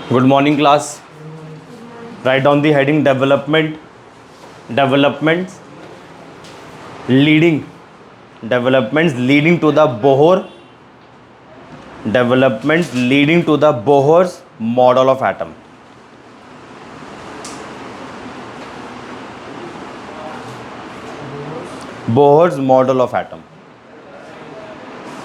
Good morning, class. Write down the heading developments leading to the Bohr's model of atom. Bohr's model of atom,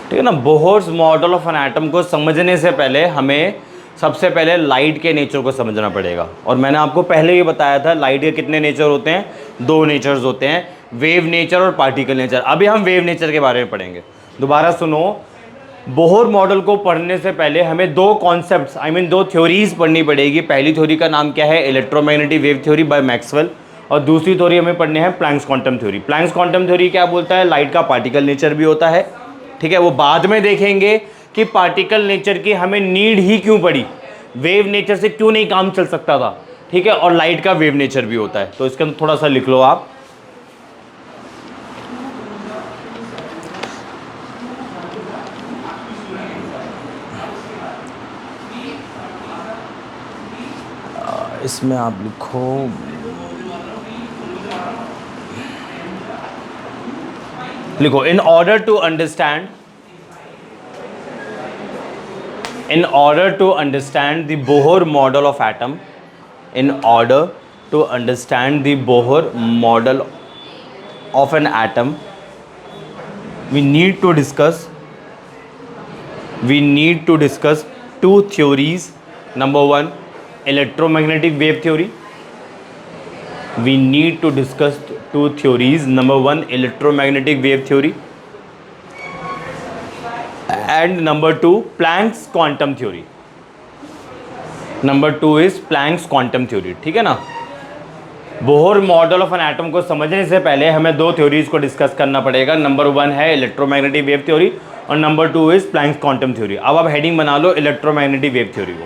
ठीक है ना। Bohr's model of an atom को समझने से पहले हमें सबसे पहले लाइट के नेचर को समझना पड़ेगा। और मैंने आपको पहले ही बताया था लाइट के कितने नेचर होते हैं, दो नेचर्स होते हैं, वेव नेचर और पार्टिकल नेचर। अभी हम वेव नेचर के बारे में पढ़ेंगे। दोबारा सुनो, बोहर मॉडल को पढ़ने से पहले हमें दो कॉन्सेप्ट्स दो थ्योरीज पढ़नी पड़ेगी। पहली थ्योरी का नाम क्या है, electromagnetic wave theory by Maxwell, और दूसरी थ्योरी हमें पढ़ने हैं Planck's quantum theory. Planck's quantum theory क्या बोलता है, लाइट का पार्टिकल नेचर भी होता है, ठीक है। वो बाद में देखेंगे कि पार्टिकल नेचर की हमें नीड ही क्यों पड़ी, वेव नेचर से क्यों नहीं काम चल सकता था, ठीक है। और लाइट का वेव नेचर भी होता है, तो इसके अंदर थोड़ा सा लिख लो आप। इसमें आप लिखो in order to understand the Bohr model of atom, in order to understand the Bohr model of an atom, we need to discuss two theories. Number one, electromagnetic wave theory. We need to discuss two theories. Number one, electromagnetic wave theory, and number two, Planck's quantum theory. Number two is Planck's quantum theory, ठीक है ना। Bohr model of an atom को समझने से पहले हमें दो theories को डिस्कस करना पड़ेगा। नंबर वन है इलेक्ट्रोमैग्नेटिक वेव थ्योरी और number two is Planck's quantum theory. अब आप हेडिंग बना लो इलेक्ट्रोमैग्नेटिक वेव थ्योरी को,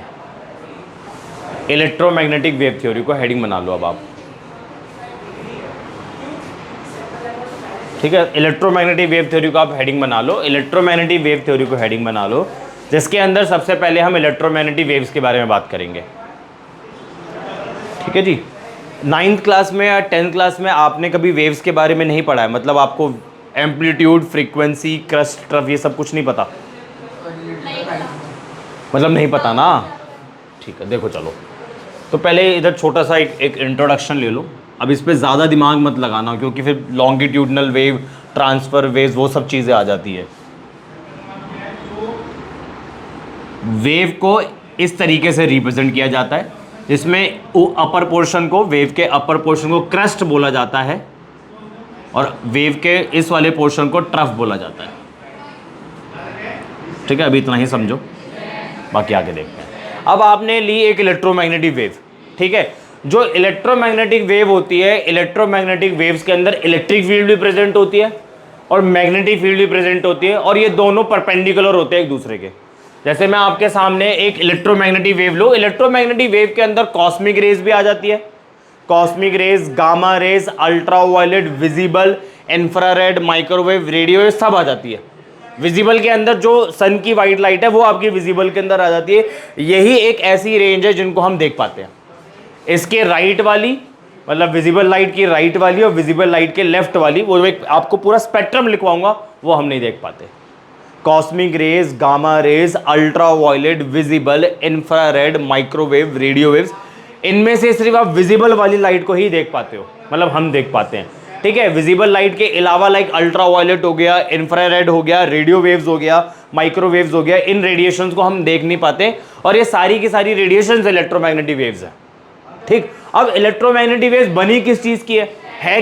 इलेक्ट्रोमैग्नेटिक वेव थ्योरी को हेडिंग बना लो अब आप, ठीक है। इलेक्ट्रोमैग्नेटिक वेव थ्योरी को आप हेडिंग बना लो, इलेक्ट्रोमैग्नेटिक वेव थ्योरी को हेडिंग बना लो, जिसके अंदर सबसे पहले हम इलेक्ट्रोमैग्नेटिक वेव्स के बारे में बात करेंगे, ठीक है जी। 9th क्लास में या 10th क्लास में आपने कभी वेव्स के बारे में नहीं पढ़ा है, मतलब आपको एम्पलीट्यूड, फ्रीक्वेंसी, क्रस्ट, ट्रफ ये सब कुछ नहीं पता, मतलब नहीं पता ना, ठीक है। देखो चलो, तो पहले इधर छोटा सा एक इंट्रोडक्शन ले लो। अब इस पर ज़्यादा दिमाग मत लगाना, क्योंकि फिर लॉन्गिट्यूडनल वेव, ट्रांसफर वेव्स, वो सब चीज़ें आ जाती है। वेव को इस तरीके से रिप्रेजेंट किया जाता है, जिसमें अपर पोर्शन को, वेव के अपर पोर्शन को क्रस्ट बोला जाता है और वेव के इस वाले पोर्शन को ट्रफ बोला जाता है, ठीक है। अभी इतना ही समझो, बाकी आगे देखते हैं। अब आपने ली एक इलेक्ट्रोमैग्नेटिक वेव, ठीक है। जो इलेक्ट्रोमैग्नेटिक वेव होती है, इलेक्ट्रोमैग्नेटिक वेव्स के अंदर इलेक्ट्रिक फील्ड भी प्रेजेंट होती है और मैग्नेटिक फील्ड भी प्रेजेंट होती है, और ये दोनों परपेंडिकुलर होते हैं एक दूसरे के। जैसे मैं आपके सामने एक इलेक्ट्रोमैग्नेटिक वेव लो, इलेक्ट्रोमैग्नेटिक वेव के अंदर कॉस्मिक रेज भी आ जाती है, cosmic rays, gamma raise, ultraviolet, visible, infrared, microwave, radio, सब आ जाती है। विजिबल के अंदर जो सन की वाइट लाइट है वो आपकी विजिबल के अंदर आ जाती है। यही एक ऐसी रेंज है जिनको हम देख पाते हैं। इसके राइट वाली, मतलब विजिबल लाइट की राइट वाली और विजिबल लाइट के लेफ्ट वाली, वो एक आपको पूरा स्पेक्ट्रम लिखवाऊंगा, वो हम नहीं देख पाते। Cosmic rays, gamma raise, ultraviolet, visible, infrared, microwave, radio waves, इनमें से सिर्फ आप विजिबल वाली लाइट को ही देख पाते हो, मतलब हम देख पाते हैं, ठीक है। विजिबल लाइट के अलावा लाइक अल्ट्रावायलेट हो गया, इंफ्रारेड हो गया, रेडियो वेव्स हो गया, माइक्रोवेव्स हो गया, इन रेडिएशंस को हम देख नहीं पाते, और ये सारी की सारी रेडिएशंस इलेक्ट्रोमैग्नेटिक वेव्स हैं, ठीक। अब इलेक्ट्रोमैग्नेटिक वेव्स बनी किस चीज की है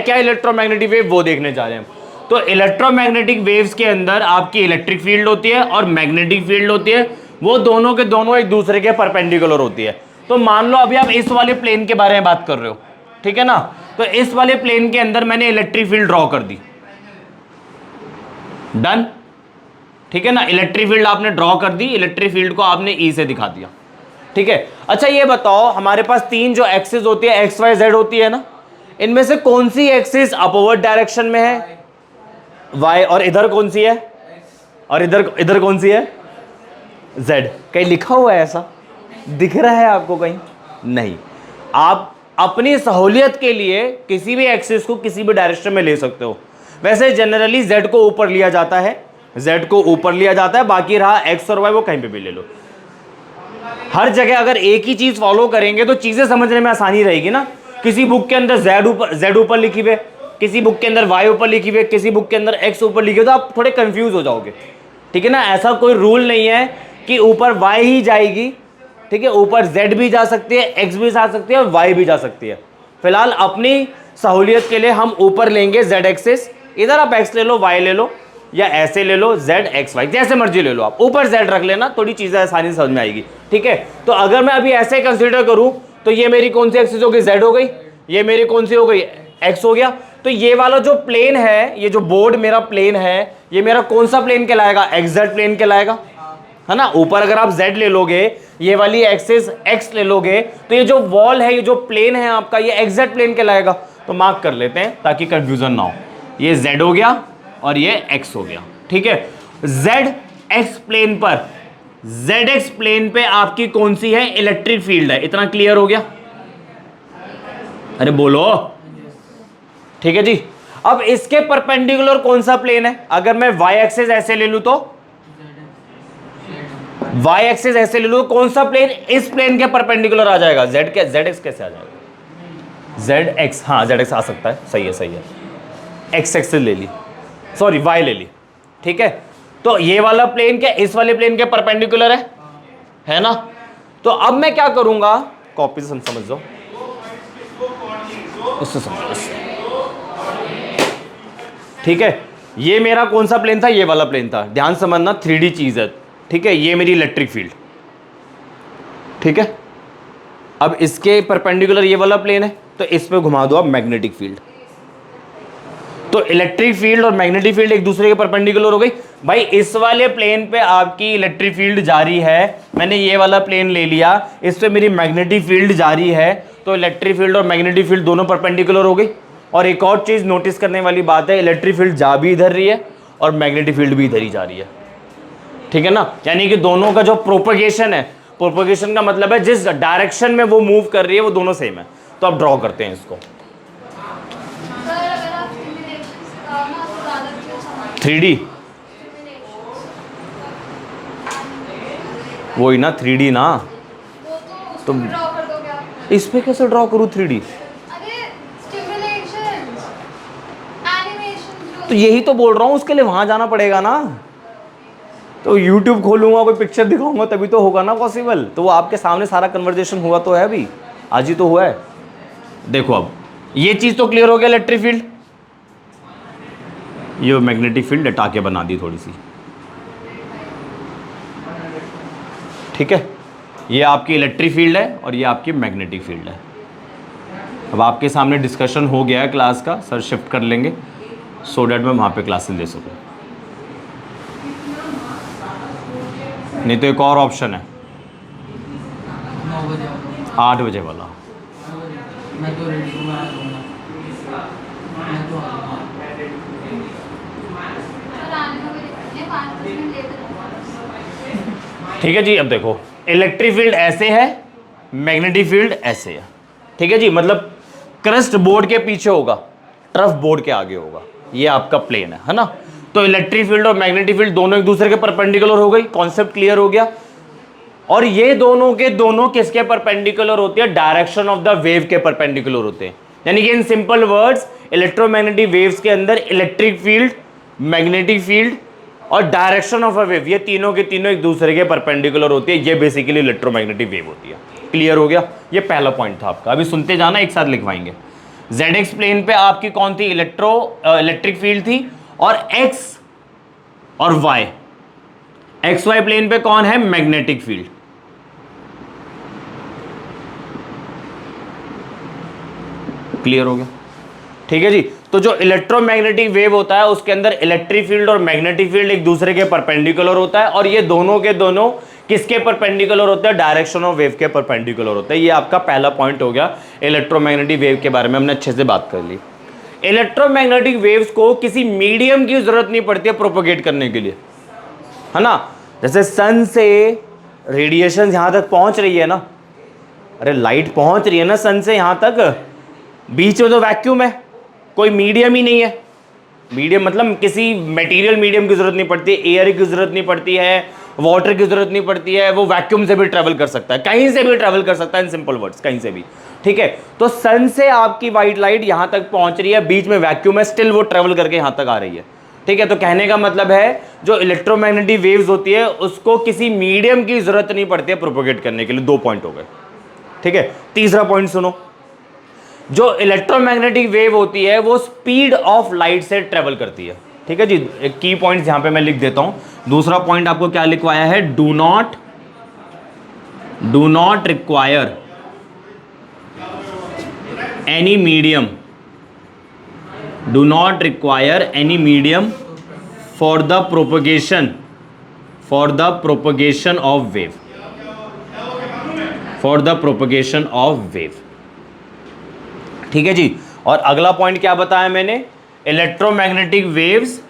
क्या इलेक्ट्रोमैग्नेटिक वेव, वो देखने जा रहे हैं। तो इलेक्ट्रोमैग्नेटिक वेव्स के अंदर आपकी इलेक्ट्रिक फील्ड होती है और मैग्नेटिक फील्ड होती है, वो दोनों के दोनों एक दूसरे के परपेंडिकुलर होती है। तो मान लो अभी आप इस वाले प्लेन के बारे में बात कर रहे हो, ठीक है ना। तो इस वाले प्लेन के अंदर मैंने इलेक्ट्रिक फील्ड ड्रॉ कर दी, डन, ठीक है ना। इलेक्ट्रिक फील्ड आपने ड्रॉ कर दी, इलेक्ट्रिक फील्ड को आपने ई से दिखा दिया, ठीक है। अच्छा ये बताओ, हमारे पास तीन जो एक्सिस होती है, एक्स वाई जेड होती है ना, इनमें से कौन सी एक्सिस अपवर्ड डायरेक्शन में है, वाई, और इधर कौन सी है, और इधर कौन सी है, जेड। कहीं लिखा हुआ है ऐसा, दिख रहा है आपको कहीं? नहीं। आप अपनी सहूलियत के लिए किसी भी एक्सिस को किसी भी डायरेक्शन में ले सकते हो। वैसे जनरली z को ऊपर लिया जाता है, z को ऊपर लिया जाता है, बाकी रहा x और y वो कहीं पे भी ले लो। हर जगह अगर एक ही चीज फॉलो करेंगे तो चीजें समझने में आसानी रहेगी ना। किसी बुक के अंदर z ऊपर लिखी हुई है, किसी बुक के अंदर y ऊपर लिखी हुई है, किसी बुक के अंदर x ऊपर लिखी हुई है, तो आप थोड़े कंफ्यूज हो जाओगे। ठीक है ना, ऐसा कोई रूल नहीं है कि ऊपर y ही जाएगी। ठीक है, ऊपर z भी जा सकती है, x भी जा सकती है और y भी जा सकती है। फिलहाल अपनी सहूलियत के लिए हम ऊपर लेंगे z एक्सिस, इधर आप x ले लो, y ले लो, या ऐसे ले लो z x y, जैसे मर्जी ले लो आप, ऊपर z रख लेना, थोड़ी चीजें आसानी से समझ में आएगी। ठीक है, तो अगर मैं अभी ऐसे कंसीडर करूं तो ये मेरी कौन सी एक्सिस हो गई? z हो गई। ये मेरी कौन सी हो गई? x हो गया। तो ये वाला जो प्लेन है, ये जो बोर्ड मेरा प्लेन है, ये मेरा कौन सा प्लेन कहलाएगा? xz प्लेन कहलाएगा, है ना। ऊपर अगर आप z ले लोगे, ये वाली एक्सिस x ले लोगे, तो ये जो वॉल है, ये जो प्लेन है आपका, ये xz प्लेन कहलाएगा। तो मार्क कर लेते हैं ताकि कंफ्यूजन ना हो। ये z हो गया और ये x हो गया। ठीक है, zx प्लेन पर, zx प्लेन पे आपकी कौन सी है? इलेक्ट्रिक फील्ड है। इतना क्लियर हो गया? अरे बोलो। ठीक है जी। अब इसके परपेंडिकुलर कौन सा प्लेन है? अगर मैं y एक्सिस ऐसे ले लूं तो, y एक्सिस ऐसे ले लूं तो कौन सा प्लेन इस प्लेन के परपेंडिकुलर आ जाएगा? zx कैसे आ जाएगा? zx, हाँ zx आ सकता है, सही है सही है। x एक्सिस ले ली, सॉरी y ले ली। ठीक है, तो ये वाला प्लेन क्या इस वाले प्लेन के परपेंडिकुलर है ना। तो अब मैं क्या करूंगा, कॉपी से समझ जाओ, इससे समझो इससे। ठीक है, ये मेरा कौन सा प्लेन था? ये वाला प्लेन था। ध्यान समझना, 3D चीज है। ठीक है, ये मेरी इलेक्ट्रिक फील्ड। ठीक है, अब इसके परपेंडिकुलर ये वाला प्लेन है, तो इस पे घुमा दो आप मैग्नेटिक फील्ड। तो इलेक्ट्रिक फील्ड और मैग्नेटिक फील्ड एक दूसरे के परपेंडिकुलर हो गई। भाई इस वाले प्लेन पे आपकी इलेक्ट्रिक फील्ड जारी है, मैंने ये वाला प्लेन ले लिया, इस पे मेरी मैग्नेटिक फील्ड जारी है, तो इलेक्ट्रिक फील्ड और मैग्नेटिक फील्ड दोनों परपेंडिकुलर हो गई। और एक और चीज नोटिस करने वाली बात है, इलेक्ट्रिक फील्ड जा भी इधर रही है और मैग्नेटिक फील्ड भी इधर ही जा रही है। ठीक है ना, यानी कि दोनों का जो प्रोपगेशन है, प्रोपगेशन का मतलब है जिस डायरेक्शन में वो मूव कर रही है वो दोनों सेम है। तो आप ड्रॉ करते हैं इसको। 3D वही ना, 3D ना, तो इस पे कैसे ड्रॉ करूं 3D? तो यही तो बोल रहा हूं, उसके लिए वहां जाना पड़ेगा ना। तो YouTube खोलूंगा, कोई पिक्चर दिखाऊंगा तभी तो होगा ना पॉसिबल। तो वो आपके सामने सारा कन्वर्जेशन हुआ तो है, अभी आज ही तो हुआ है। देखो अब ये चीज तो क्लियर हो गया, इलेक्ट्रिक फील्ड, ये मैग्नेटिक फील्ड हटा के बना दी थोड़ी सी। ठीक है, ये आपकी इलेक्ट्रिक फील्ड है और ये आपकी मैग्नेटिक फील्ड है। अब आपके सामने डिस्कशन हो गया है क्लास का, सर शिफ्ट कर लेंगे सो डैट मैं वहाँ पे क्लासेस ले सकूँ। नहीं तो एक और ऑप्शन है 8 बजे वाला। ठीक है जी, अब देखो इलेक्ट्रिक फील्ड ऐसे है, मैग्नेटिक फील्ड ऐसे है। ठीक है जी, मतलब क्रस्ट बोर्ड के पीछे होगा, ट्रफ बोर्ड के आगे होगा, ये आपका प्लेन है ना। तो इलेक्ट्रिक फील्ड और मैग्नेटिक फील्ड दोनों एक दूसरे के परपेंडिकुलर हो गई, कॉन्सेप्ट क्लियर हो गया। और ये दोनों के दोनों किसके परपेंडिकुलर होते हैं? डायरेक्शन ऑफ द वेव के परपेंडिकुलर होते हैं। यानी कि इन सिंपल वर्ड्स, इलेक्ट्रोमैग्नेटिक वेव्स के अंदर इलेक्ट्रिक फील्ड, मैग्नेटिक फील्ड और डायरेक्शन ऑफ अ वेव, ये तीनों के तीनों एक दूसरे के परपेंडिकुलर होती है। ये बेसिकली इलेक्ट्रोमैग्नेटिक वेव होती है। क्लियर हो गया? ये पहला पॉइंट था आपका। अभी सुनते जाना, एक साथ लिखवाएंगे। ZX प्लेन पे आपकी कौन थी? इलेक्ट्रिक फील्ड थी। और X और Y, XY प्लेन पे कौन है? Magnetic field. क्लियर हो गया? ठीक है जी। तो जो इलेक्ट्रोमैग्नेटिक वेव होता है उसके अंदर इलेक्ट्रिक फील्ड और मैग्नेटिक फील्ड एक दूसरे के परपेंडिकुलर होता है, और ये दोनों के दोनों किसके परपेंडिकुलर होते हैं? डायरेक्शन ऑफ वेव के परपेंडिकुलर होते हैं। ये आपका पहला पॉइंट हो गया। इलेक्ट्रोमैग्नेटिक वेव के बारे में हमने अच्छे से बात कर ली। इलेक्ट्रोमैग्नेटिक वेव्स को किसी मीडियम की जरूरत नहीं पड़ती है प्रोपोगेट करने के लिए, है ना। जैसे सन से रेडिएशन यहां तक पहुंच रही है ना, अरे लाइट पहुंच रही है ना सन से यहां तक, बीच में तो वैक्यूम है, कोई मीडियम ही नहीं है। मीडियम मतलब किसी मटेरियल मीडियम की जरूरत नहीं पड़ती, एयर की जरूरत नहीं पड़ती है, वाटर की जरूरत नहीं पड़ती है, वो वैक्यूम से भी ट्रेवल कर सकता है, कहीं से भी ट्रेवल कर सकता है, इन सिंपल वर्ड्स कहीं से भी, ठीक है। तो सन से आपकी व्हाइट लाइट यहां तक पहुंच रही है, बीच में वैक्यूम है, स्टिल वो ट्रेवल करके यहां तक आ रही है, ठीक है। तो कहने का मतलब है जो इलेक्ट्रोमैग्नेटिक वेव्स होती है उसको किसी मीडियम की जरूरत नहीं पड़ती है प्रोपोगेट करने के लिए। 2 पॉइंट हो गए, ठीक है। तीसरा पॉइंट सुनो, जो इलेक्ट्रोमैग्नेटिक वेव होती है वो स्पीड ऑफ लाइट से ट्रेवल करती है, ठीक है जी। एक की पॉइंट यहां पे मैं लिख देता हूं। दूसरा पॉइंट आपको क्या लिखवाया है, do not require any medium, do not require any medium for the propagation of wave, for the propagation of wave, ठीक है जी। और अगला पॉइंट क्या बताया मैंने, electromagnetic waves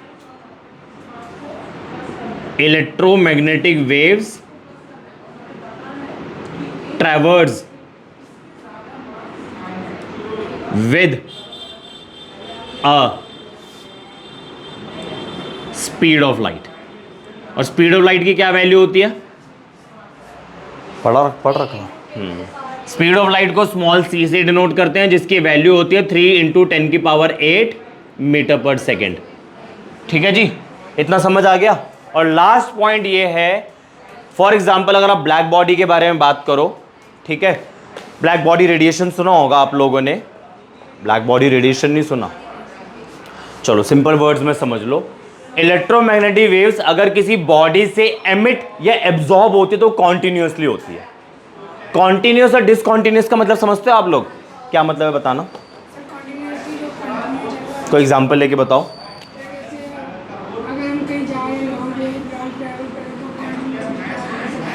traverse with a speed of light. और स्पीड ऑफ लाइट की क्या वैल्यू होती है, पढ़ रखा। स्पीड ऑफ लाइट को स्मॉल सी से डिनोट करते हैं, जिसकी वैल्यू होती है 3 × 10⁸ मीटर पर सेकेंड, ठीक है जी। इतना समझ आ गया। और लास्ट पॉइंट ये है, फॉर एग्जाम्पल अगर आप ब्लैक बॉडी के बारे में बात करो, ठीक है, ब्लैक बॉडी रेडिएशन सुना होगा आप लोगों ने, ब्लैक बॉडी रेडिएशन नहीं सुना, चलो सिंपल वर्ड्स में समझ लो। इलेक्ट्रोमैग्नेटिक वेव्स अगर किसी बॉडी से एमिट या एब्जॉर्ब होती है तो कॉन्टिन्यूसली होती है। कॉन्टिन्यूस और डिसकॉन्टिन्यूस का मतलब समझते हो आप लोग, क्या मतलब है बताना, कोई एग्जांपल लेके बताओ।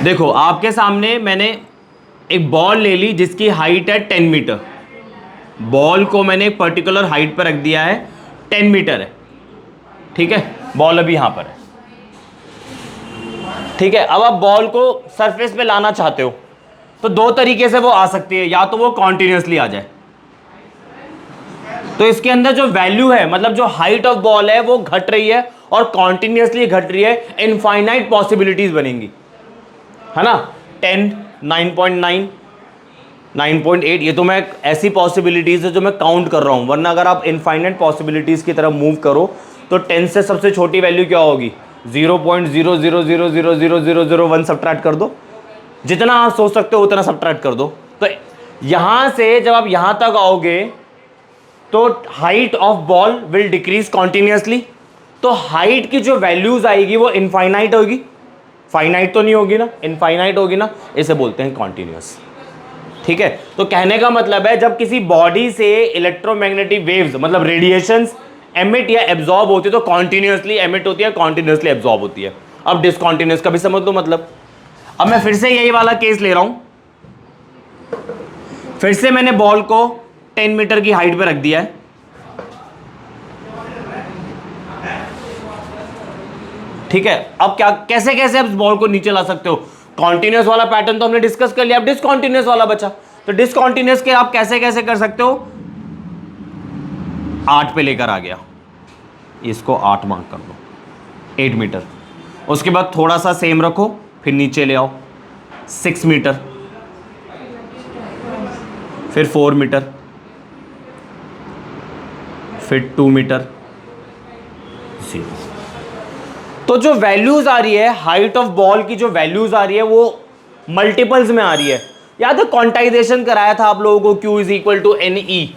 देखो आपके सामने मैंने एक बॉल ले ली जिसकी हाइट है 10 मीटर, बॉल को मैंने एक पर्टिकुलर हाइट पर रख दिया है, 10 मीटर है, ठीक है, बॉल अभी यहां पर है, ठीक है। अब आप बॉल को सरफेस पे लाना चाहते हो तो 2 तरीके से वो आ सकती है, या तो वो कॉन्टिन्यूसली आ जाए, तो इसके अंदर जो वैल्यू है मतलब जो हाइट ऑफ बॉल है वो घट रही है और कॉन्टिन्यूसली घट रही है, इनफाइनाइट पॉसिबिलिटीज बनेंगी, है ना। 10, 9.9, 9.8, ये तो मैं ऐसी पॉसिबिलिटीज है जो मैं काउंट कर रहा हूं, वरना अगर आप इनफाइनाइट पॉसिबिलिटीज की तरफ मूव करो तो 10 से सबसे छोटी वैल्यू क्या होगी, 0.0000001 सब्ट्रैक्ट कर दो, जितना आप सोच सकते हो उतना सब्ट्रैक्ट कर दो। तो यहां से जब आप यहां तक आओगे तो height of ball will decrease continuously, तो हाइट की जो वैल्यूज आएगी वो इनफाइनाइट होगी, फाइनाइट तो नहीं होगी ना, इनफाइनाइट होगी ना, इसे बोलते हैं कॉन्टिन्यूस, ठीक है। तो कहने का मतलब है जब किसी बॉडी से इलेक्ट्रोमैग्नेटिक वेव्स मतलब रेडिएशंस एमिट या एब्जॉर्ब होती है तो कॉन्टिन्यूसली एमिट होती है, कॉन्टिन्यूसली एब्जॉर्ब होती है। अब डिसकॉन्टिन्यूस का भी समझ लो मतलब। अब मैं फिर से यही वाला केस ले रहा हूं, फिर से मैंने बॉल को 10 मीटर की हाइट पे रख दिया है, ठीक है। अब क्या कैसे कैसे आप बॉल को नीचे ला सकते हो, कॉन्टिन्यूस वाला पैटर्न तो हमने डिस्कस कर लिया, अब डिसकॉन्टिन्यूस वाला बचा, तो डिसकॉन्टिन्यूस के आप कैसे कैसे कर सकते हो, 8 पे लेकर आ गया, इसको 8 मार्क कर दो, 8 मीटर, उसके बाद थोड़ा सा सेम रखो, फिर नीचे ले आओ 6 मीटर, फिर 4 मीटर, फिर 2 मीटर, 0। तो जो वैल्यूज आ रही है हाइट ऑफ बॉल की, जो वैल्यूज आ रही है वो मल्टीपल्स में आ रही है। याद है क्वांटाइजेशन कराया था आप लोगों को, Q is equal to NE,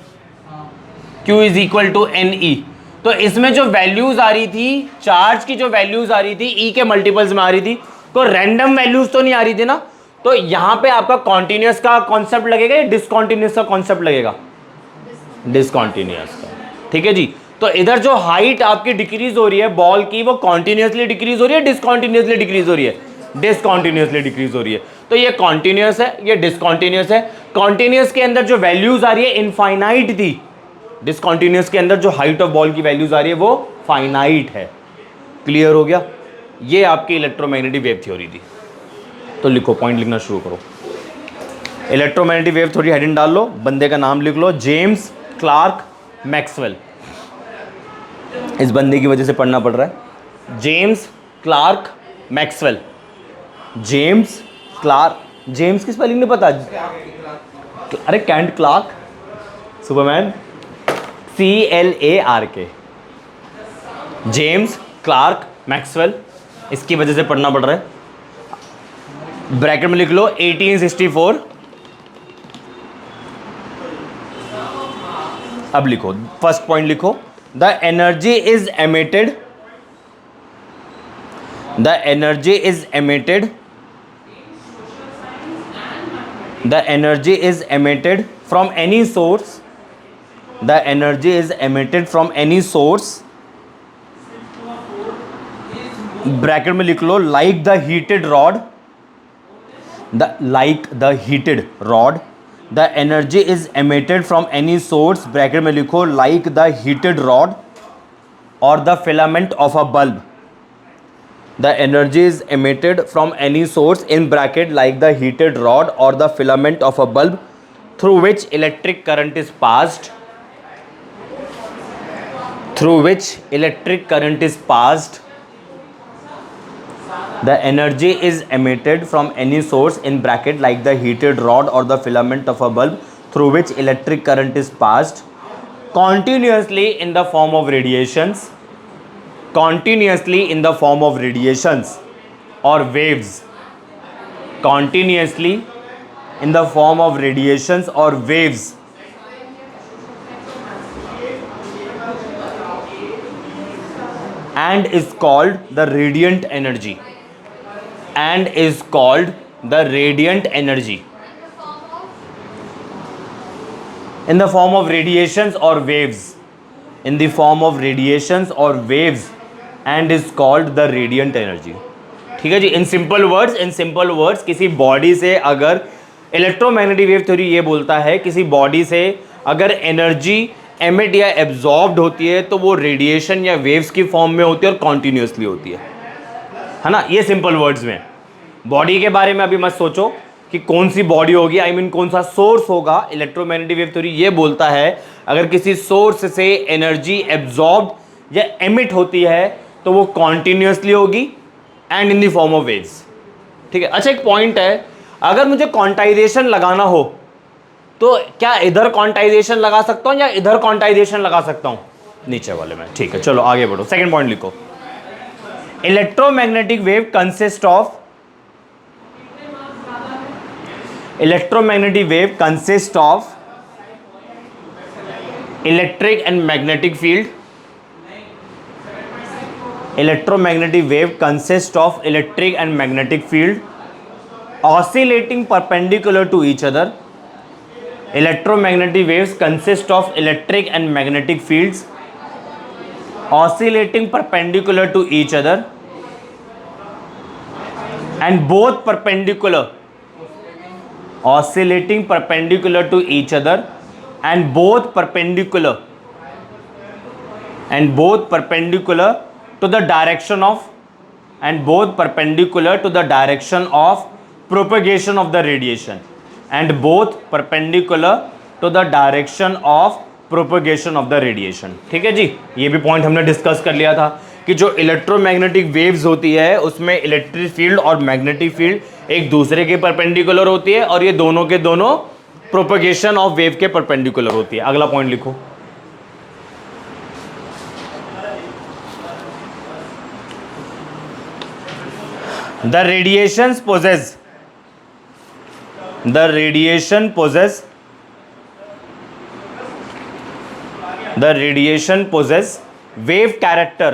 Q is equal to NE। तो इसमें जो वैल्यूज आ रही थी, चार्ज की जो वैल्यूज आ रही थी E के मल्टीपल्स में आ रही थी, तो रैंडम वैल्यूज तो नहीं आ रही थी ना, तो यहां पे आपका कॉन्टिन्यूस का कॉन्सेप्ट लगेगा या डिसकॉन्टिन्यूस का कॉन्सेप्ट लगेगा, डिसकॉन्टिन्यूस का, ठीक है जी। तो इधर जो हाइट आपकी डिक्रीज हो रही है बॉल की, वो कॉन्टिन्यूसली डिक्रीज हो रही है, डिसकॉन्टिन्यूसली डिक्रीज हो रही है, डिसकॉन्टिन्यूसली डिक्रीज हो रही है। तो ये कॉन्टिन्यूस है, ये डिसकॉन्टिन्यूस है। कॉन्टिन्यूस के अंदर जो वैल्यूज आ रही है इनफाइनाइट थी, डिसकॉन्टिन्यूस के अंदर जो हाइट ऑफ बॉल की वैल्यूज आ रही है वो फाइनाइट है। क्लियर हो गया, ये आपकी इलेक्ट्रोमैग्नेटिक वेव थ्योरी थी। तो लिखो, पॉइंट लिखना शुरू करो। इलेक्ट्रोमैग्नेटिक वेव थोड़ी हेडिंग डाल लो, बंदे का नाम लिख लो, जेम्स क्लार्क मैक्सवेल। इस बंदे की वजह से पढ़ना पड़ रहा है, James Clerk Maxwell. James Clerk, James की स्पेलिंग नहीं पता? अरे Kent Clark, Superman, CLARK, James Clerk Maxwell, इसकी वजह से पढ़ना पड़ रहा है। ब्रैकेट में लिख लो 1864। अब लिखो, फर्स्ट पॉइंट लिखो, the energy is emitted, the energy is emitted, the energy is emitted from any source, the energy is emitted from any source, bracket में लिख लो, like the heated rod, like the heated rod, the energy is emitted from any source, bracket में लिखो, like the heated rod और the filament of a bulb, the energy is emitted from any source in bracket like the heated rod और the filament of a bulb through which electric current is passed, through which electric current is passed, the energy is emitted from any source in bracket like the heated rod or the filament of a bulb through which electric current is passed continuously in the form of radiations, continuously in the form of radiations or waves, continuously in the form of radiations or waves, and is called the radiant energy, and is called the radiant energy, in the form of radiations or waves, in the form of radiations or waves, and is called the radiant energy। ठीक है जी, in simple words, in simple words, किसी body से अगर, electromagnetic wave theory ये बोलता है, किसी बॉडी से अगर एनर्जी एमिट या एब्जॉर्ब्ड होती है तो वो रेडिएशन या वेव्स की फॉर्म में होती है और कॉन्टिन्यूसली होती है ना। ये सिंपल वर्ड्स में। बॉडी के बारे में अभी मत सोचो कि कौन सी बॉडी होगी, आई मीन कौन सा सोर्स होगा। इलेक्ट्रोमैग्नेटिक वेव थ्योरी ये बोलता है अगर किसी सोर्स से एनर्जी एब्जॉर्ब्ड या एमिट होती है तो वो कॉन्टिन्यूसली होगी and in the form of waves. ठीक है, अच्छा एक पॉइंट है, अगर मुझे क्वांटाइजेशन लगाना हो तो क्या इधर क्वांटाइजेशन लगा सकता हूं या इधर क्वांटाइजेशन लगा सकता हूं? नीचे वाले में। ठीक है, चलो आगे बढ़ो, सेकंड पॉइंट लिखो। Electromagnetic wave consist of, electromagnetic wave consist of electric and magnetic field, electromagnetic wave consist of electric and magnetic field oscillating perpendicular to each other, electromagnetic waves consist of electric and magnetic fields oscillating perpendicular to each other and both perpendicular, oscillating perpendicular to each other and both perpendicular, and both perpendicular to the direction of, and both perpendicular to the direction of propagation of the radiation, and both perpendicular to the direction of propagation of the radiation। ठीक है जी, ये भी point हमने discuss कर लिया था कि जो इलेक्ट्रोमैग्नेटिक वेव्स होती है उसमें इलेक्ट्रिक फील्ड और मैग्नेटिक फील्ड एक दूसरे के परपेंडिकुलर होती है और ये दोनों के दोनों प्रोपगेशन ऑफ वेव के परपेंडिकुलर होती है। अगला पॉइंट लिखो, the radiations possess, the radiation possess, the radiation possess wave character,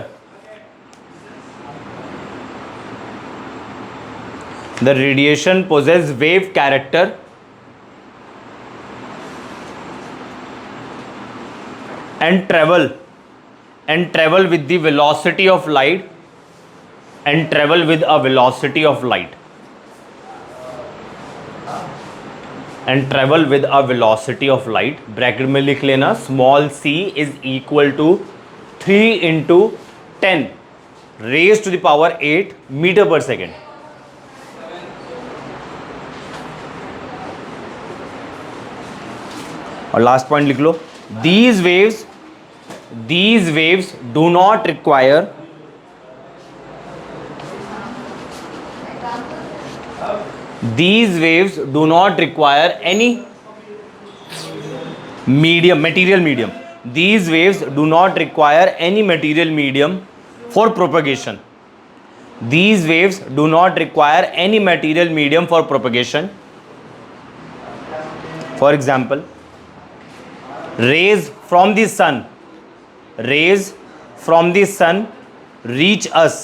the radiation possess wave character and travel with the velocity of light, and travel with a velocity of light, and travel with a velocity of light। Bracket में लिख लेना small c is equal to 3 into 10 raise to the power 8 metre पर second. और last point लिख लो, these waves do not require any material medium. These waves do not require any material medium for propagation. These waves do not require any material medium for propagation. For example, rays from the sun reach us.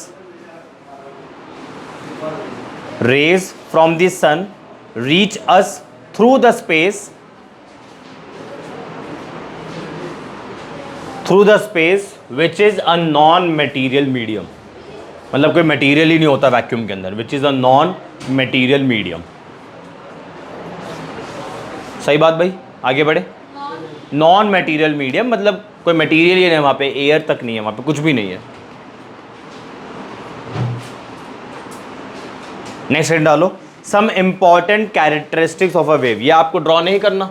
Rays from the sun reach us through the space which is a non-material medium. मतलब कोई material ही नहीं होता vacuum के अंदर, which is a non material medium. सही बात भाई, आगे बढ़े. नॉन मटेरियल मीडियम मतलब कोई मटेरियल ही नहीं, वहां पे एयर तक नहीं है, वहां पे कुछ भी नहीं है. नेक्स्ट हेड डालो, some important characteristics of a wave. ये आपको ड्रॉ नहीं करना,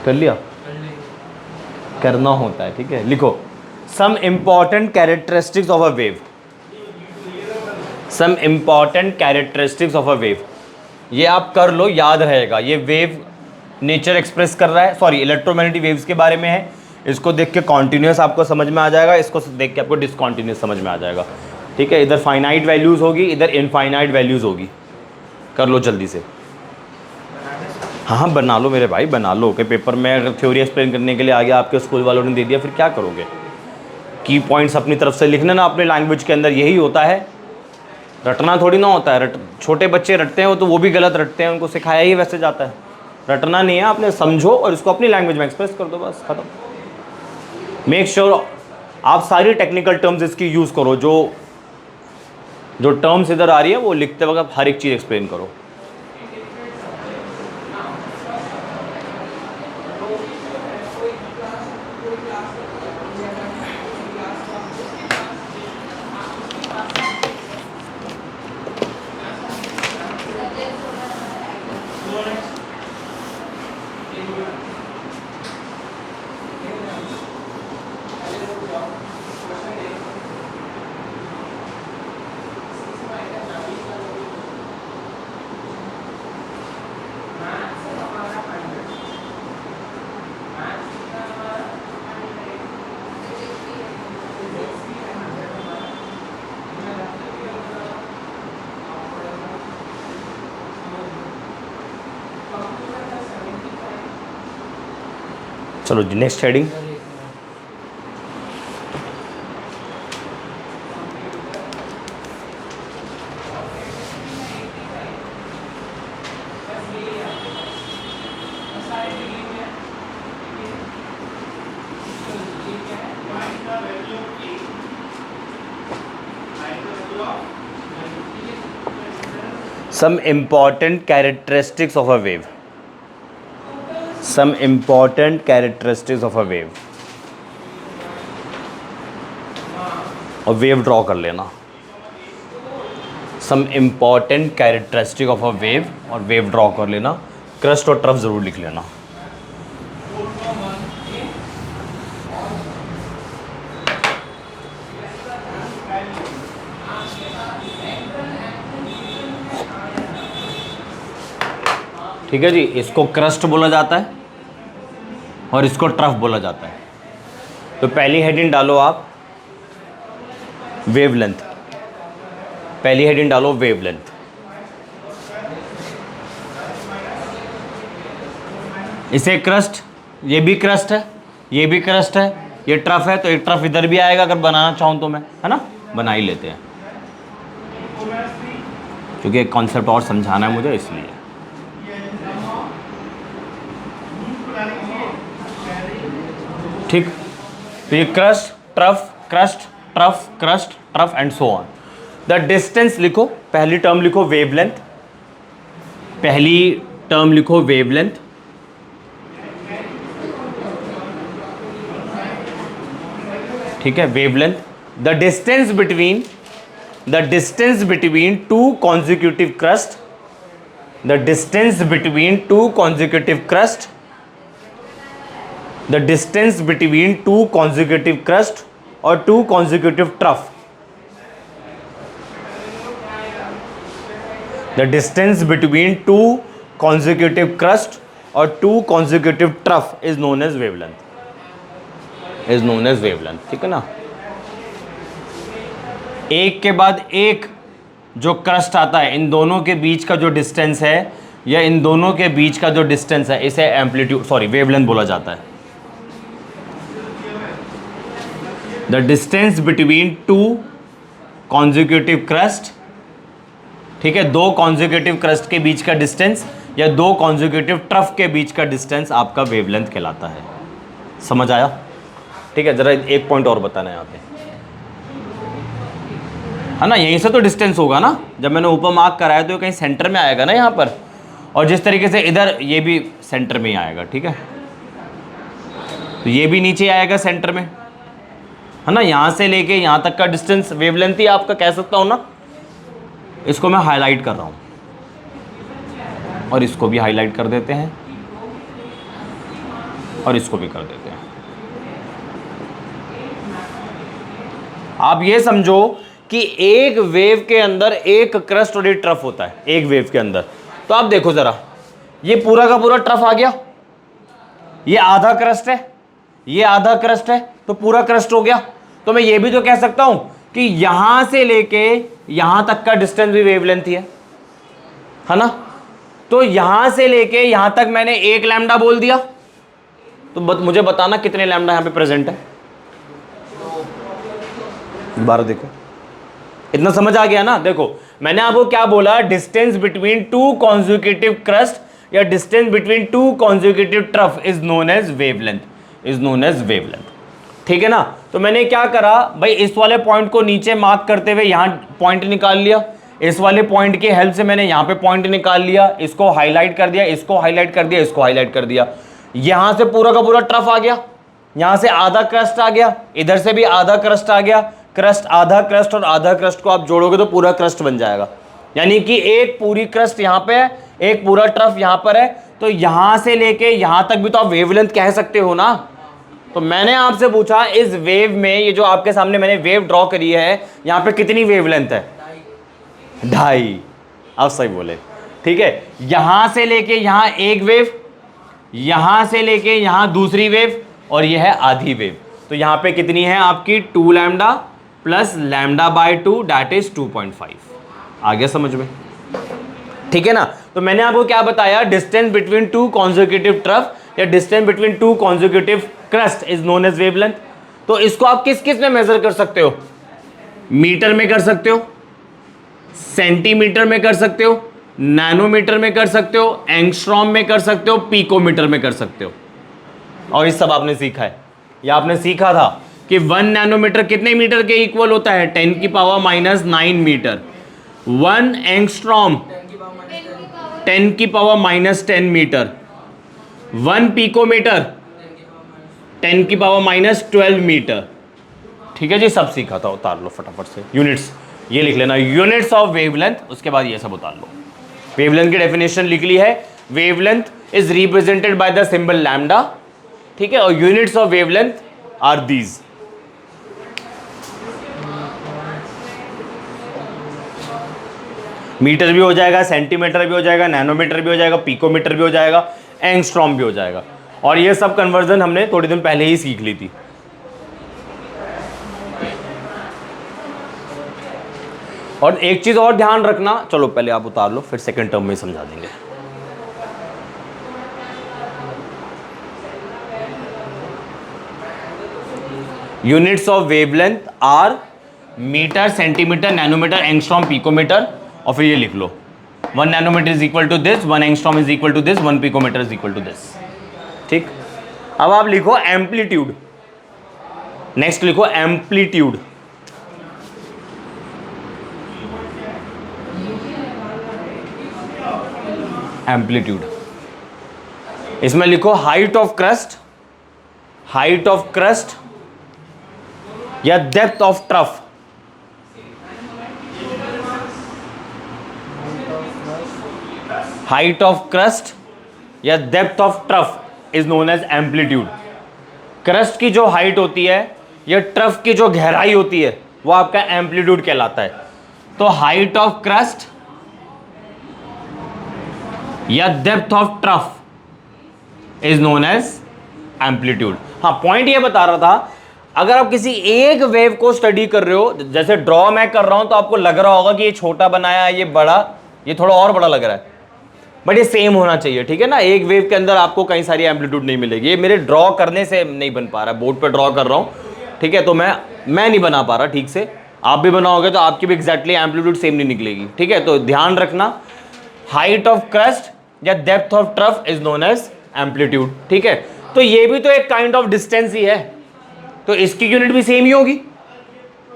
कर लिया, करना होता है, ठीक है. लिखो, some important characteristics of a wave. Some important characteristics of a wave, ये आप कर लो, याद रहेगा. ये वेव नेचर एक्सप्रेस कर रहा है, सॉरी इलेक्ट्रोमैग्नेटिक वेव्स के बारे में है. इसको देख के कॉन्टिन्यूस आपको समझ में आ जाएगा, इसको देख के आपको डिसकॉन्टिन्यूस समझ में आ जाएगा, ठीक है. इधर फाइनाइट वैल्यूज होगी, इधर इनफाइनाइट वैल्यूज होगी. कर लो जल्दी से. हाँ बना लो मेरे भाई, बना लो. कि पेपर में अगर थ्योरी एक्सप्लेन करने के लिए आ गया, आपके स्कूल वालों ने दे दिया, फिर क्या करोगे. की पॉइंट्स अपनी तरफ से लिखना ना अपने लैंग्वेज के अंदर, यही होता है. रटना थोड़ी ना होता है. छोटे बच्चे रटते हैं तो वो भी गलत रटते हैं, उनको सिखाया ही वैसे जाता है. रटना नहीं है, आपने समझो और इसको अपनी लैंग्वेज में एक्सप्रेस कर दो, बस खत्म. मेक श्योर आप सारी टेक्निकल टर्म्स इसकी यूज़ करो. जो टर्म्स इधर आ रही है वो लिखते वक्त हर एक चीज़ एक्सप्लेन करो. चलो जी next heading. Some important characteristics of a wave. Some important characteristics of a wave. और वेव ड्रॉ कर लेना. Some important characteristic of a wave और वेव ड्रॉ कर लेना. क्रस्ट और ट्रफ ज़रूर लिख लेना. ठीक है जी. इसको क्रस्ट बोला जाता है और इसको ट्रफ बोला जाता है. तो पहली हेडिंग डालो आप वेवलेंथ. पहली हेडिंग डालो वेवलेंथ. इसे क्रस्ट, ये भी क्रस्ट है, ये भी क्रस्ट है, ये ट्रफ है. तो एक ट्रफ इधर भी आएगा अगर बनाना चाहूँ तो मैं, है ना, बना ही लेते हैं क्योंकि एक कॉन्सेप्ट और समझाना है मुझे इसलिए. ठीक. तो ये crust trough crust trough crust trough and so on. The distance लिखो, पहली टर्म लिखो वेवलेंथ. पहली टर्म लिखो वेवलेंथ. ठीक है, wavelength. The distance between two consecutive crest. The distance between two consecutive crest, the distance between two consecutive crest और two consecutive trough, the distance between two consecutive crest और two consecutive trough is known as wavelength, is known as wavelength, ठीक है ना। एक के बाद एक जो क्रस्ट आता है, इन दोनों के बीच का जो डिस्टेंस है या इन दोनों के बीच का जो डिस्टेंस है, इसे एम्पलीट्यूड सॉरी वेवलेंथ बोला जाता है। The distance between two consecutive crust, ठीक है, दो कॉन्जिक्यूटिव क्रस्ट के बीच का डिस्टेंस या दो कॉन्जिक्यूटिव ट्रफ के बीच का डिस्टेंस आपका वेवलेंथ कहलाता है। समझ आया? ठीक है, जरा एक पॉइंट और बताना है यहाँ पे, है ना, यहीं से तो डिस्टेंस होगा ना, जब मैंने ऊपर मार्क कराया तो कहीं सेंटर में आएगा ना यहाँ पर, और जिस तरीके से इधर ये भी सेंटर में ही आएगा, ठीक है, तो ये भी नीचे आएगा सेंटर में, है ना, यहाँ से लेके यहाँ तक का डिस्टेंस वेवलेंथ ही आपका कह सकता हूँ ना। इसको मैं हाईलाइट कर रहा हूँ और इसको भी हाईलाइट कर देते हैं और इसको भी कर देते हैं। आप ये समझो कि एक वेव के अंदर एक क्रस्ट और एक ट्रफ होता है, एक वेव के अंदर। तो आप देखो जरा, ये पूरा का पूरा ट्रफ आ गया, ये आधा क्रस्ट है, ये आधा क्रस्ट है, तो पूरा क्रस्ट हो गया। तो मैं ये भी तो कह सकता हूं कि यहां से लेके यहां तक का डिस्टेंस भी वेवलेंथ ही है ना। तो यहां से लेके यहां तक मैंने एक लैम्डा बोल दिया, तो मुझे बताना कितने लैम्डा यहां पे प्रेजेंट है। दोबारा देखो, इतना समझ आ गया ना। देखो मैंने आपको क्या बोला, distance between two consecutive crest या distance between two consecutive trough is known as wavelength, is known as wavelength, ठीक है ना। तो मैंने क्या करा भाई, इस वाले पॉइंट को नीचे मार्क करते हुए यहां पॉइंट निकाल लिया, इस वाले पॉइंट की हेल्प से मैंने यहां पे पॉइंट निकाल लिया, इसको हाईलाइट कर दिया, इसको हाईलाइट कर दिया, इसको हाईलाइट कर दिया। यहां से पूरा का पूरा ट्रफ आ गया, यहां से आधा क्रस्ट आ गया, इधर से भी आधा क्रस्ट आ गया। क्रस्ट, आधा क्रस्ट और आधा क्रस्ट को आप जोड़ोगे तो पूरा क्रस्ट बन जाएगा, यानी कि एक पूरी क्रस्ट यहां पे है, एक पूरा ट्रफ यहां पर है। तो यहां से लेके यहां तक भी तो आप वेवलेंथ कह सकते हो ना। तो मैंने आपसे पूछा इस वेव में, ये जो आपके सामने मैंने वेव ड्रॉ करी है, यहां पे कितनी वेवलेंथ है? 2.5। आप सही बोले, ठीक है। यहां से लेके यहां एक वेव, यहां से लेके यहां दूसरी वेव, और यह है आधी वेव। तो यहां पे कितनी है आपकी? 2 lambda plus lambda by 2 that is 2.5। आ गया समझ में? ठीक है ना। तो मैंने आपको क्या बताया, distance between two consecutive trough या distance between two consecutive crest is known as wavelength. तो इसको आप किस किस में मेजर कर सकते हो? मीटर में कर सकते हो, सेंटीमीटर में कर सकते हो, नैनोमीटर में कर सकते हो, एंगस्ट्रॉम में कर सकते हो, पिकोमीटर में कर सकते हो। और इस सब आपने सीखा है, या आपने सीखा था कि 1 नैनोमीटर कितने मीटर के इक्वल होता है? 10 की पावर माइनस 9 मीटर। 1 एंगस्ट्रॉम 10 की पावर माइनस 10 मीटर। 1 पिकोमीटर 10 की पावर माइनस 12 मीटर। ठीक है जी, सब सीखा था। उतार लो फटाफट से यूनिट्स, ये लिख लेना, यूनिट्स ऑफ वेवलेंथ, उसके बाद ये सब उतार लो। वेवलेंथ की डेफिनेशन लिख ली है, wavelength is represented by the symbol lambda, ठीक है, और units of wavelength are these. Metre भी हो जाएगा, सेंटीमीटर भी हो जाएगा, नैनोमीटर भी हो जाएगा, पिकोमीटर भी हो जाएगा, एंगस्ट्रॉम भी हो जाएगा। और ये सब कन्वर्जन हमने थोड़ी दिन पहले ही सीख ली थी। और एक चीज और ध्यान रखना, चलो पहले आप उतार लो, फिर सेकंड टर्म में समझा देंगे। Units of wavelength are metre, centimetre, nanometre, angstrom, picometre. और फिर ये लिख लो, 1 nanometre is equal to this, 1 angstrom is equal to this, 1 picometre is equal to this. ठीक, अब आप लिखो एम्पलीट्यूड। नेक्स्ट लिखो एम्पलीट्यूड। एम्पलीट्यूड, इसमें लिखो height of crest, height of crest या depth of trough. Height of crest या depth of trough is known as amplitude. Crest की जो हाइट होती है या ट्रफ की जो गहराई होती है वो आपका एम्पलीट्यूड कहलाता है। तो हाइट ऑफ क्रस्ट या depth of trough is known as amplitude. हाँ, पॉइंट ये बता रहा था, अगर आप किसी एक वेव को स्टडी कर रहे हो, जैसे ड्रॉ मैं कर रहा हूं तो आपको लग रहा होगा कि ये छोटा बनाया है, ये बड़ा, ये थोड़ा और बड़ा लग रहा है, बट ये सेम होना चाहिए, ठीक है ना। एक वेव के अंदर आपको कई सारी एम्पलीट्यूड नहीं मिलेगी। ये मेरे ड्रॉ करने से नहीं बन पा रहा है, बोर्ड पे ड्रॉ कर रहा हूं, ठीक है, तो मैं नहीं बना पा रहा ठीक से। आप भी बनाओगे तो आपकी भी एग्जैक्टली एम्पलीट्यूड सेम नहीं निकलेगी, ठीक है। तो ध्यान रखना, हाइट ऑफ क्रस्ट या depth of trough is known as amplitude, ठीक है। तो ये भी तो एक काइंड ऑफ डिस्टेंस ही है, तो इसकी यूनिट भी सेम ही होगी,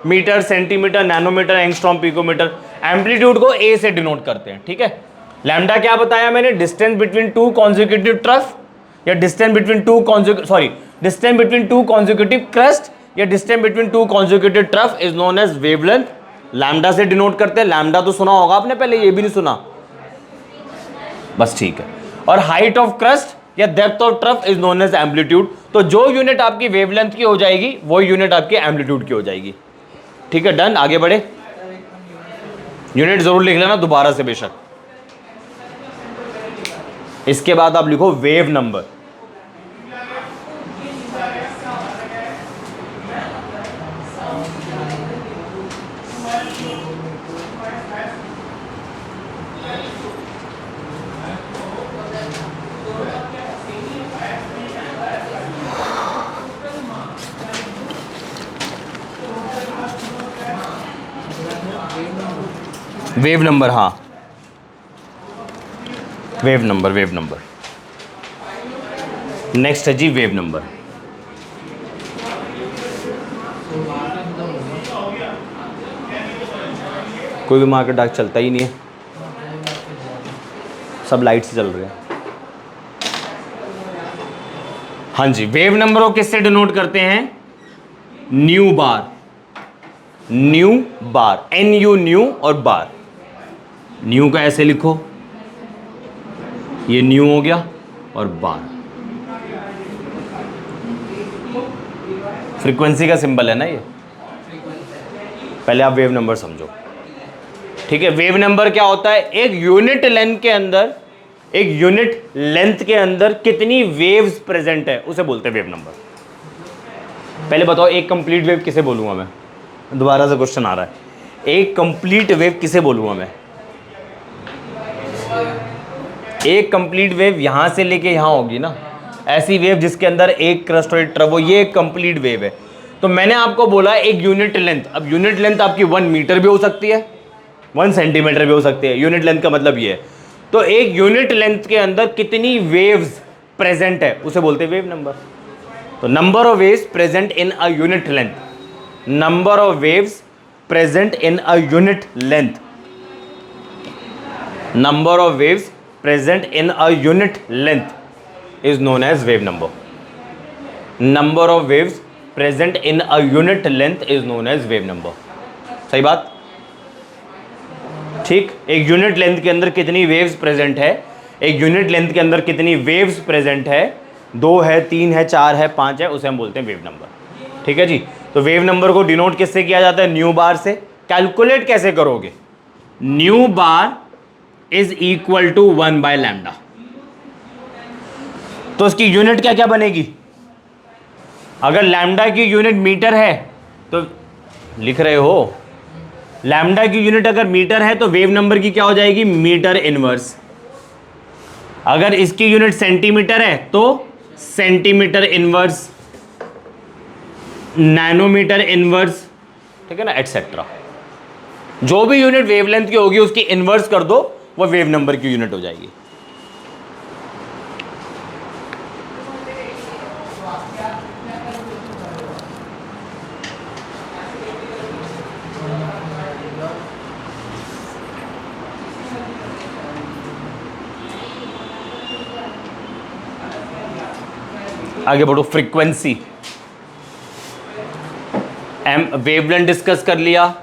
metre, centimetre, nanometre, angstrom, picometre. Amplitude को ए से डिनोट करते हैं, ठीक है। लैम्डा क्या बताया मैंने, distance between two consecutive trough या distance between two consecutive crest या distance between two consecutive trough is known as wavelength. Lambda से डिनोट करते हैं। लैम्डा तो सुना होगा आपने पहले, ये भी नहीं सुना, बस ठीक है। और हाइट ऑफ क्रस्ट या depth of trough is known as amplitude. तो जो यूनिट आपकी वेवलेंथ की हो जाएगी वो यूनिट आपकी एम्पलीट्यूड की हो जाएगी, ठीक है। डन, आगे बढ़े। यूनिट जरूर लिख लेना दोबारा से बेशक। इसके बाद आप लिखो वेव नंबर। वेव नंबर, हाँ, वेव नंबर नेक्स्ट है जी, वेव नंबर। कोई भी मार्केट डाक चलता ही नहीं है, सब लाइट से चल रहे हैं। हाँ जी, वेव नंबर को किससे डिनोट करते हैं, न्यू बार, NU न्यू और बार। न्यू का ऐसे लिखो, ये न्यू हो गया, और बार फ्रीक्वेंसी का सिंबल है ना ये। पहले आप वेव नंबर समझो, ठीक है। वेव नंबर क्या होता है, एक यूनिट लेंथ के अंदर कितनी वेव्स प्रेजेंट है उसे बोलते हैं वेव नंबर। पहले बताओ, एक कंप्लीट वेव किसे बोलूंगा मैं, दोबारा से क्वेश्चन आ रहा है, एक कंप्लीट वेव किसे बोलूंगा मैं। एक कंप्लीट वेव यहां से लेके यहां होगी ना, ऐसी वेव जिसके अंदर एक क्रस्ट और एक ट्रफ हो, ये एक कंप्लीट वेव है। तो मैंने आपको बोला एक यूनिट लेंथ, अब यूनिट लेंथ आपकी 1 मीटर भी हो सकती है, 1 सेंटीमीटर भी हो सकती है। यूनिट लेंथ का मतलब ये है। तो एक यूनिट लेंथ के अंदर कितनी वेव्स प्रेजेंट है उसे बोलते हैं वेव नंबर। तो number of waves present in a unit length, number of waves present in a unit length, number of waves present in a unit length is known as wave number. Number of waves present in a unit length is known as wave number. सही बात, ठीक। एक unit length के अंदर कितनी waves present है, एक unit length के अंदर कितनी वेव्स प्रेजेंट है, 2 है, 3 है, 4 है, 5 है, उसे हम बोलते हैं वेव नंबर, ठीक है जी। तो वेव नंबर को डिनोट किससे किया जाता है, न्यू बार से। कैलकुलेट कैसे करोगे, nu bar is equal to 1 by lambda. तो इसकी यूनिट क्या क्या बनेगी, अगर लैम्डा की यूनिट मीटर है तो लिख रहे हो, लैम्डा की यूनिट अगर मीटर है तो वेव नंबर की क्या हो जाएगी, मीटर इनवर्स। अगर इसकी यूनिट सेंटीमीटर है तो सेंटीमीटर इनवर्स, नैनोमीटर इनवर्स, ठीक है ना, एटसेट्रा। जो भी यूनिट वेवलेंथ की होगी उसकी इनवर्स कर दो, वो वेव नंबर की यूनिट हो जाएगी। आगे बढ़ो, फ्रीक्वेंसी, वेवलेंथ डिस्कस कर लिया,